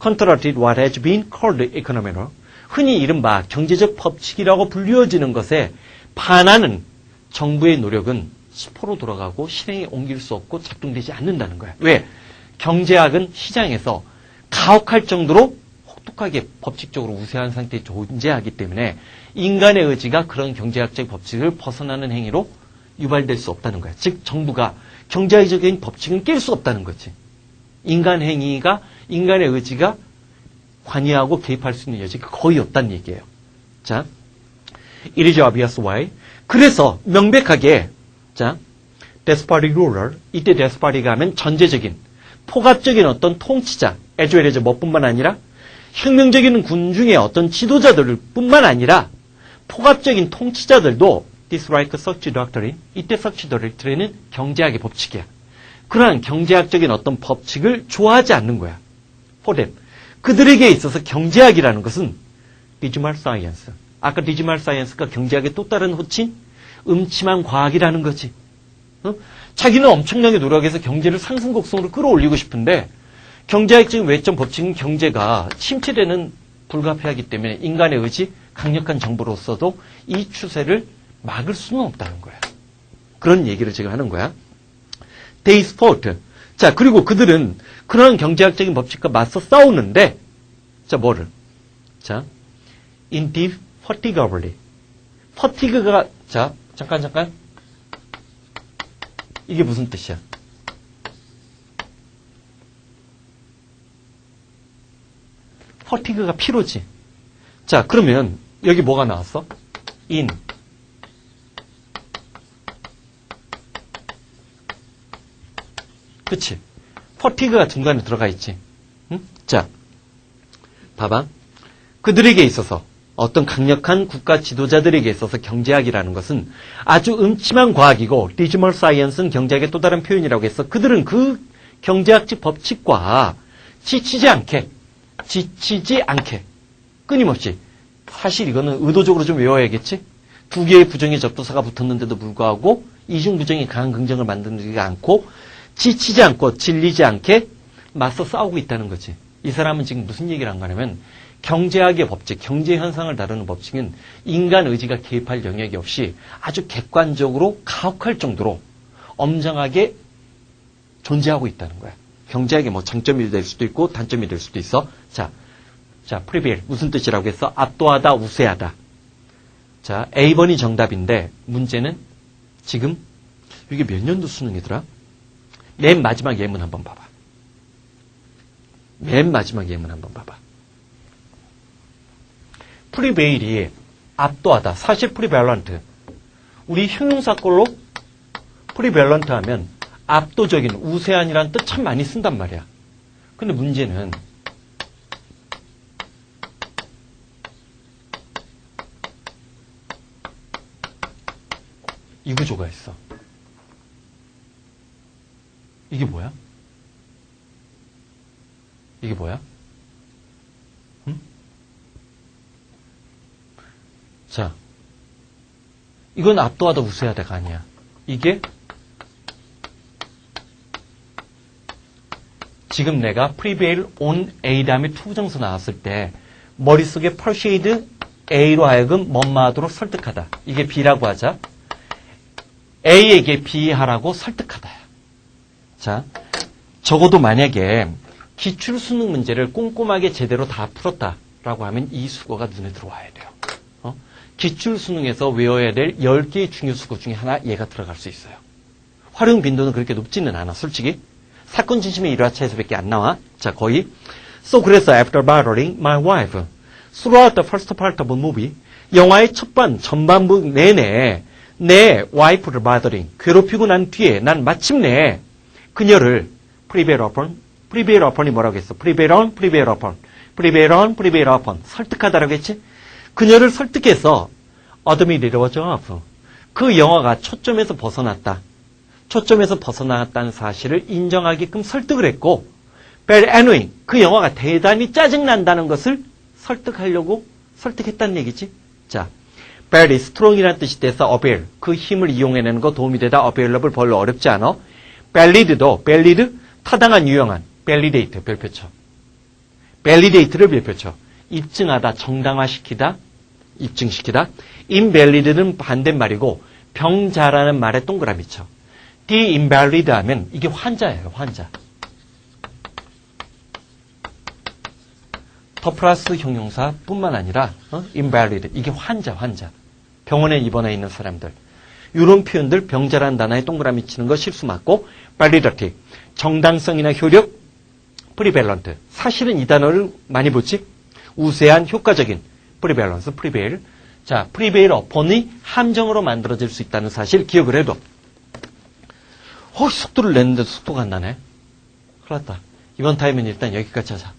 contrary to what has been called economical, 흔히 이른바 경제적 법칙이라고 불리워지는 것에 반하는 정부의 노력은 10% 돌아가고 실행에 옮길 수 없고 작동되지 않는다는 거야. 왜? 경제학은 시장에서 가혹할 정도로 혹독하게 법칙적으로 우세한 상태에 존재하기 때문에 인간의 의지가 그런 경제학적 법칙을 벗어나는 행위로 유발될 수 없다는 거야. 즉 정부가 경제학적인 법칙은 깰 수 없다는 거지. 인간 행위가 인간의 의지가 관여하고 개입할 수 있는 여지가 거의 없다는 얘기예요. 자, it is obvious why. 그래서 명백하게 자, despotic ruler, 이때 despotic가 하면 전제적인 포괄적인 어떤 통치자, as well as 뭐뿐만 아니라 혁명적인 군중의 어떤 지도자들 뿐만 아니라 포괄적인 통치자들도 dislike such doctrine, 이때 such doctrine은 경제학의 법칙이야. 그러한 경제학적인 어떤 법칙을 좋아하지 않는 거야. for them. 그들에게 있어서 경제학이라는 것은 dismal science. 아까 dismal science가 경제학의 또 다른 호칭? 음침한 과학이라는 거지. 자기는 엄청나게 노력해서 경제를 상승 곡선으로 끌어올리고 싶은데 경제학적인 외점 법칙은 경제가 침체되는 불가피하기 때문에 인간의 의지, 강력한 정부로서도 이 추세를 막을 수는 없다는 거야. 그런 얘기를 지금 하는 거야. They fought. 자, 그리고 그들은 그런 경제학적인 법칙과 맞서 싸우는데, 자, 뭐를? 자, indefatigably. fatigue가, 자, 잠깐. 이게 무슨 뜻이야? 퍼티그가 피로지. 자, 그러면 여기 뭐가 나왔어? in. 그치? 퍼티그가 중간에 들어가 있지. 응? 자, 봐봐. 그들에게 있어서 어떤 강력한 국가 지도자들에게 있어서 경제학이라는 것은 아주 음침한 과학이고 디지멀 사이언스는 경제학의 또 다른 표현이라고 해서 그들은 그 경제학적 법칙과 지치지 않게 끊임없이 사실 이거는 의도적으로 좀 외워야겠지? 두 개의 부정의 접두사가 붙었는데도 불구하고 이중 부정이 강한 긍정을 만들지 않고 지치지 않고 질리지 않게 맞서 싸우고 있다는 거지. 이 사람은 지금 무슨 얘기를 한 거냐면 경제학의 법칙, 경제 현상을 다루는 법칙은 인간 의지가 개입할 영역이 없이 아주 객관적으로 가혹할 정도로 엄정하게 존재하고 있다는 거야. 경제학의 뭐 장점이 될 수도 있고 단점이 될 수도 있어. 자, 프리빌 무슨 뜻이라고 했어? 압도하다, 우세하다. 자, A번이 정답인데 문제는 지금 이게 몇 년도 수능이더라? 맨 마지막 예문 한번 봐봐. 맨 마지막 예문 한번 봐봐. 프리베일이 압도하다. 사실 프리밸런트. 우리 형용사꼴로 프리밸런트 하면 압도적인, 우세한이라는 뜻 참 많이 쓴단 말이야. 근데 문제는 이 구조가 있어. 이게 뭐야? 이게 뭐야? 응? 자, 이건 압도하다 우세하다가 아니야. 이게 지금 내가 prevail on A 다음에 투부정사 나왔을 때 머릿속에 persuade A로 하여금 뭐뭐하도록 설득하다. 이게 B라고 하자. A에게 B 하라고 설득하다. 자, 적어도 만약에 기출 수능 문제를 꼼꼼하게 제대로 다 풀었다라고 하면 이 수거가 눈에 들어와야 돼요. 기출 수능에서 외워야 될 10개의 중요 수거 중에 하나 얘가 들어갈 수 있어요. 활용 빈도는 그렇게 높지는 않아, 솔직히. 사건 진심의 1화차에서밖에 안 나와. 자, 거의. So 그래서 after bothering my wife throughout the first part of the movie, 영화의 전반부 내내 내 와이프를 bothering, 괴롭히고 난 뒤에 난 마침내 그녀를 prevail upon이 뭐라고 했어? prevail upon 설득하다라고 했지? 그녀를 설득해서 admit it was off. 그 영화가 초점에서 벗어났다. 초점에서 벗어났다는 사실을 인정하게끔 설득을 했고 very annoying. 그 영화가 대단히 짜증난다는 것을 설득하려고 설득했다는 얘기지. 자, very strong이라는 뜻이 돼서 avail. 그 힘을 이용해내는 거 도움이 되다. available 별로 어렵지 않아. valid도 valid 타당한 유용한 validate 별표쳐. validate를 별표쳐. 입증하다, 정당화시키다, 입증시키다. invalid는 반대말이고 병자라는 말에 동그라미 쳐. de-invalid 하면 이게 환자예요, 환자. 더 플러스 형용사 뿐만 아니라 invalid, 이게 환자. 병원에 입원해 있는 사람들. 이런 표현들 병자라는 단어에 동그라미 치는 거 실수 맞고 validity, 정당성이나 효력, prevalent. 사실은 이 단어를 많이 보지? 우세한, 효과적인, prevail. 자, prevail upon이 함정으로 만들어질 수 있다는 사실 기억을 해둬. 속도를 내는데도 속도가 안 나네. 큰일 났다. 이번 타임은 일단 여기까지 하자.